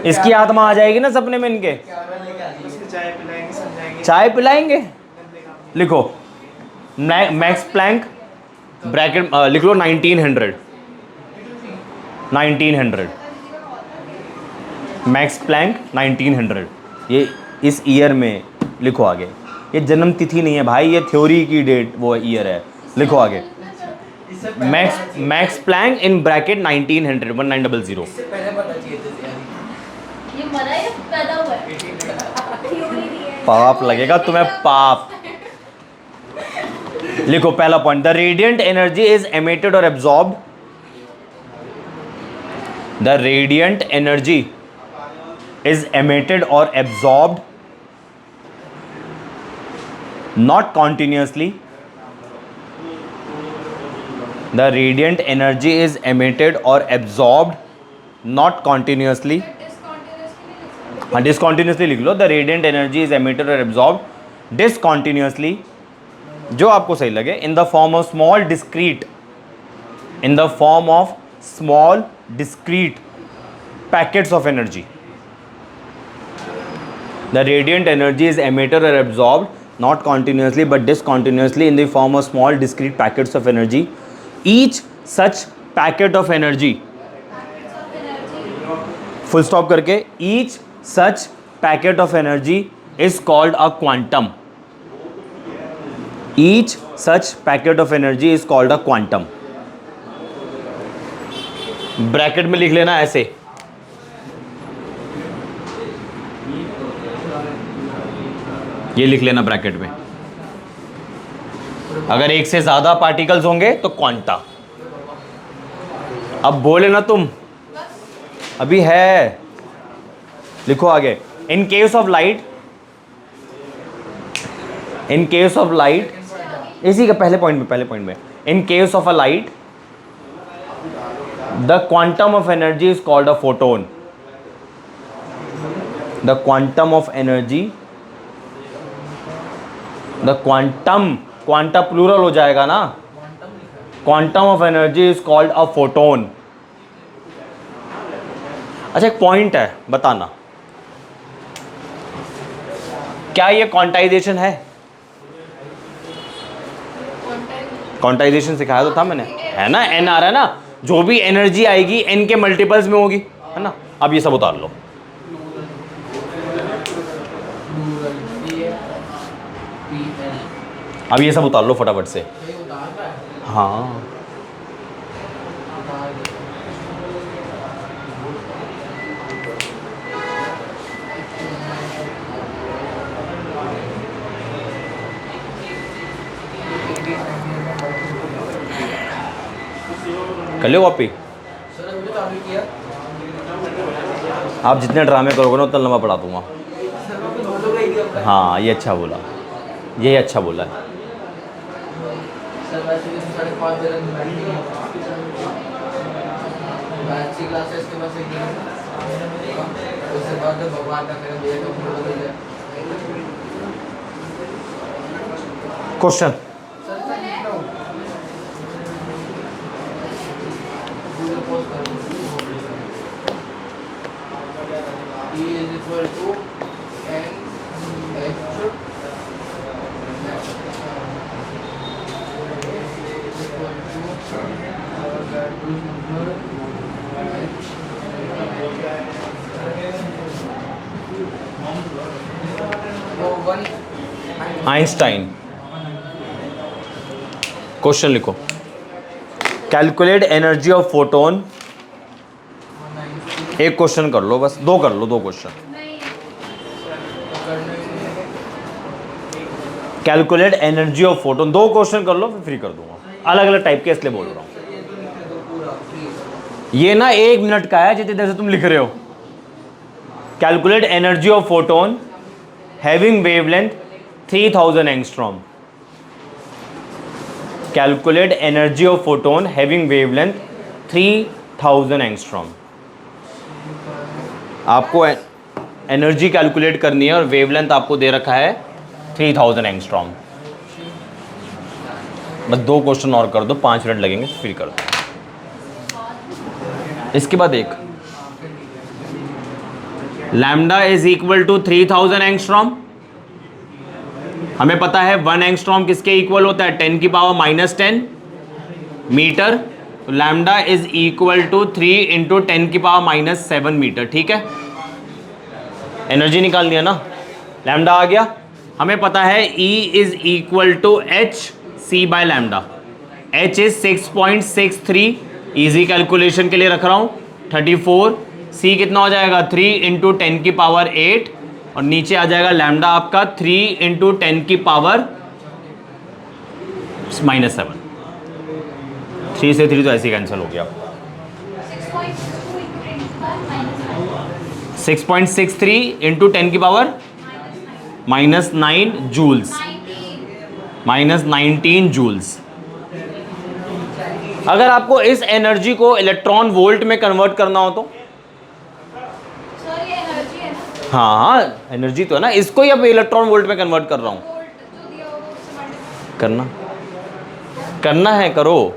इसकी आत्मा आ जाएगी ना सपने में इनके। चाय पिलाएंगे। लिखो मैक्स प्लैंक, ब्रैकेट लिख लो 1900। 1900, मैक्स प्लैंक 1900। ये इस ईयर में लिखो आगे, ये जन्म तिथि नहीं है भाई, ये थ्योरी की डेट वो ईयर है, लिखो आगे। Max Planck in bracket 1900 1900। इससे पहले पता चाहिए था यार। ये मरा या पैदा हुआ है? थ्योरी दी है। पाप लगेगा तुम्हें, पाप। लिखो पहला point, the radiant energy is emitted और absorbed, the radiant energy is emitted और absorbed not continuously, the radiant energy is emitted or absorbed not continuously, हाँ discontinuously लिख लो, the radiant energy is emitted or absorbed discontinuously, जो आपको सही लगे, in the form of small discrete, in the form of small discrete packets of energy. The radiant energy is emitted or absorbed not continuously but discontinuously in the form of small discrete packets of energy. Each such packet of energy, full stop करके, each such packet of energy is called a quantum. Each such packet of energy is called a quantum. Bracket में लिख लेना ऐसे, ये लिख लेना bracket में। अगर एक से ज्यादा पार्टिकल्स होंगे तो क्वांटा। अब बोले ना तुम, अभी है, लिखो आगे। In case of light, in case of light, इसी का पहले पॉइंट में, in case of a light the quantum of energy is called a photon. The quantum of energy, the quantum, quanta plural हो जाएगा ना, quantum of energy is called a photon. अच्छा एक point है, बताना क्या ये क्वांटाइजेशन है? क्वांटाइजेशन सिखाया तो था मैंने, है ना, एन आ रहा है ना, जो भी एनर्जी आएगी एन के मल्टीपल्स में होगी, है ना। अब ये सब उतार लो, अब ये सब उतार लो फटाफट से। हाँ कर लो कॉपी। आप जितने ड्रामे करोगे ना उतना लंबा पढ़ा दूंगा। हाँ ये अच्छा बोला, ये अच्छा बोला है। Question Einstein. क्वेश्चन लिखो, कैलकुलेट एनर्जी ऑफ फोटोन। एक क्वेश्चन कर लो बस, दो कर लो, दो question. Calculate energy of photon, दो क्वेश्चन कर लो फिर फ्री कर दूंगा, अलग अलग टाइप के इसलिए बोल रहा हूँ। ये ना 1 मिनट का है जितनी देर से तुम लिख रहे हो। Calculate energy of photon having wavelength 3000 angstrom. Calculate energy of photon having wavelength 3000 angstrom. आपको एनर्जी कैलकुलेट करनी है और वेवलेंथ आपको दे रखा है 3000 एंगस्ट्रॉम। बस दो क्वेश्चन और कर दो, 5 मिनट लगेंगे, फिर कर दो। इसके बाद एक, lambda is equal to 3000 angstrom. हमें पता है 1 एंगस्ट्रॉम किसके इक्वल होता है, 10⁻⁻10 मीटर तो lambda is equal to 3 into 10⁻⁻7 metre, ठीक है। एनर्जी निकाल लिया ना, लैम्डा आ गया। हमें पता है E is equal to H C by lambda. H is 6.63, easy calculation के लिए रख रहा हूँ 34। C कितना हो जाएगा 3 इंटू 10⁸, और नीचे आ जाएगा लैम्डा आपका 3 इंटू 10⁻⁻7। 3 से 3 तो ऐसे ही कैंसिल हो गया। 6.63 इंटू 10⁻⁻9 जूल्स, -19 जूल्स। अगर आपको इस एनर्जी को इलेक्ट्रॉन वोल्ट में कन्वर्ट करना हो तो सर ये एनर्जी है ना, हाँ एनर्जी तो है ना, इसको ही अब इलेक्ट्रॉन वोल्ट में कन्वर्ट कर रहा हूँ। वोल्ट जो दिया होगा उससे मल्टीप्लाई। करना है, करो।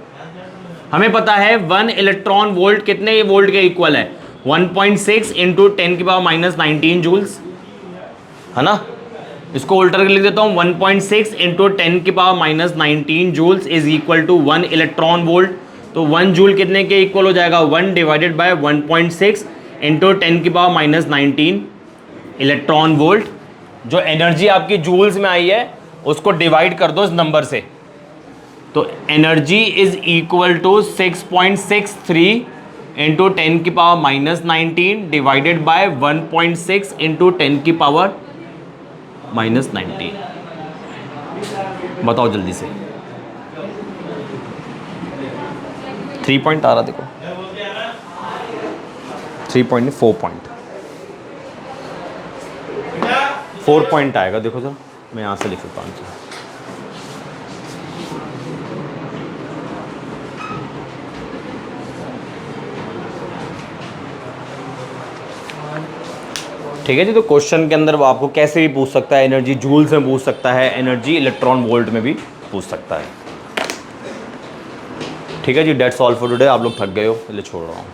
हमें पता है 1 इलेक्ट्रॉन वोल्ट कितने वोल्ट के इक्वल है, 1.6 इंटू 10⁻⁻19 जूल्स, है ना। इसको उल्टा करके लिख देता हूँ, 1.6 into 10⁻⁻19 joules is equal to 1 electron volt. तो 1 जूल कितने के इक्वल हो जाएगा, 1 divided by 1.6 into 10⁻⁻19 electron volt. जो एनर्जी आपकी जूल्स में आई है उसको डिवाइड कर दो इस नंबर से, तो energy is equal to 6.63 into 10⁻⁻19 divided by 1.6 into 10⁻⁻19। बताओ जल्दी से। 3 पॉइंट आ रहा, देखो 3 पॉइंट नहीं 4 पॉइंट, 4 पॉइंट आएगा। देखो सर मैं यहाँ से लिख सकता हूँ। ठीक है जी, तो क्वेश्चन के अंदर वो आपको कैसे भी पूछ सकता है, एनर्जी जूल्स में पूछ सकता है, एनर्जी इलेक्ट्रॉन वोल्ट में भी पूछ सकता है। ठीक है जी, डेट्स ऑल फॉर टुडे। आप लोग थक गए हो इसलिए छोड़ रहा हूँ,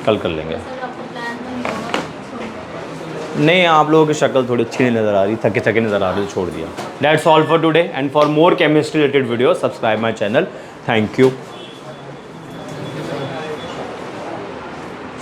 कल कर लेंगे। सर आपको प्लान नहीं होगा। नहीं, आप लोगों की शक्ल थोड़ी अच्छी नहीं नज़र आ रही, थके थके नज़र आ रही, छोड़ दिया। That's all for today and for more chemistry related video subscribe my channel. Thank you.